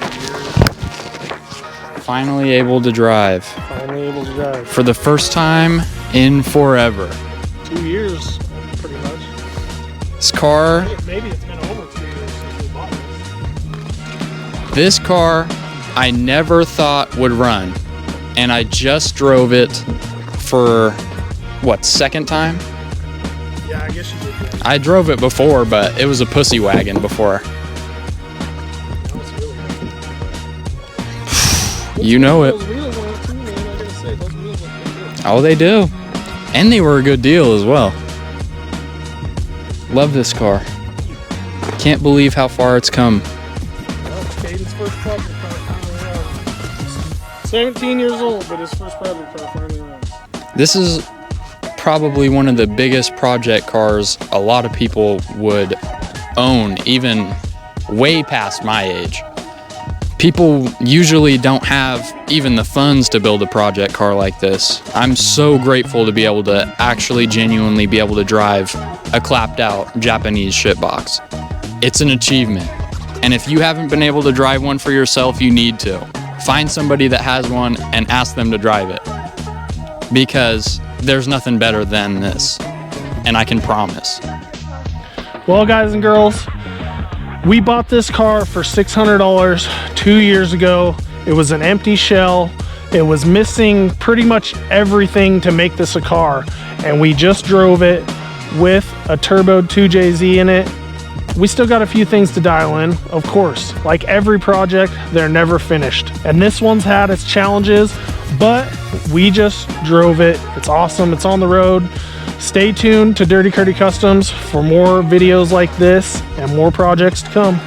years. Finally able to drive. Finally able to drive. For the first time in forever. 2 years, pretty much. This car, Maybe it's been over 2 years since we bought this car, I never thought would run. And I just drove it for, what, second time? this. Yeah, I guess you did. Yeah. I drove it before, but it was a pussy wagon before. That was really good. You know it. Those wheels went too, man. I gotta say, those wheels look pretty good. Oh, they do. And they were a good deal as well. Love this car. Can't believe how far it's come. That's Caden's first project car finally around. 17 years old, but his first project car finally around. This is probably one of the biggest project cars a lot of people would own, even way past my age. People usually don't have even the funds to build a project car like this. I'm so grateful to be able to actually genuinely be able to drive a clapped out Japanese shitbox. It's an achievement. And if you haven't been able to drive one for yourself, you need to. Find somebody that has one and ask them to drive it. Because there's nothing better than this. And I can promise. Well, guys and girls, we bought this car for $600 2 years ago. It was an empty shell. It was missing pretty much everything to make this a car. And we just drove it with a turbo 2JZ in it. We still got a few things to dial in, of course. Like every project, they're never finished. And this one's had its challenges, but we just drove it. It's awesome, it's on the road. Stay tuned to Dirty Curty Customs for more videos like this and more projects to come.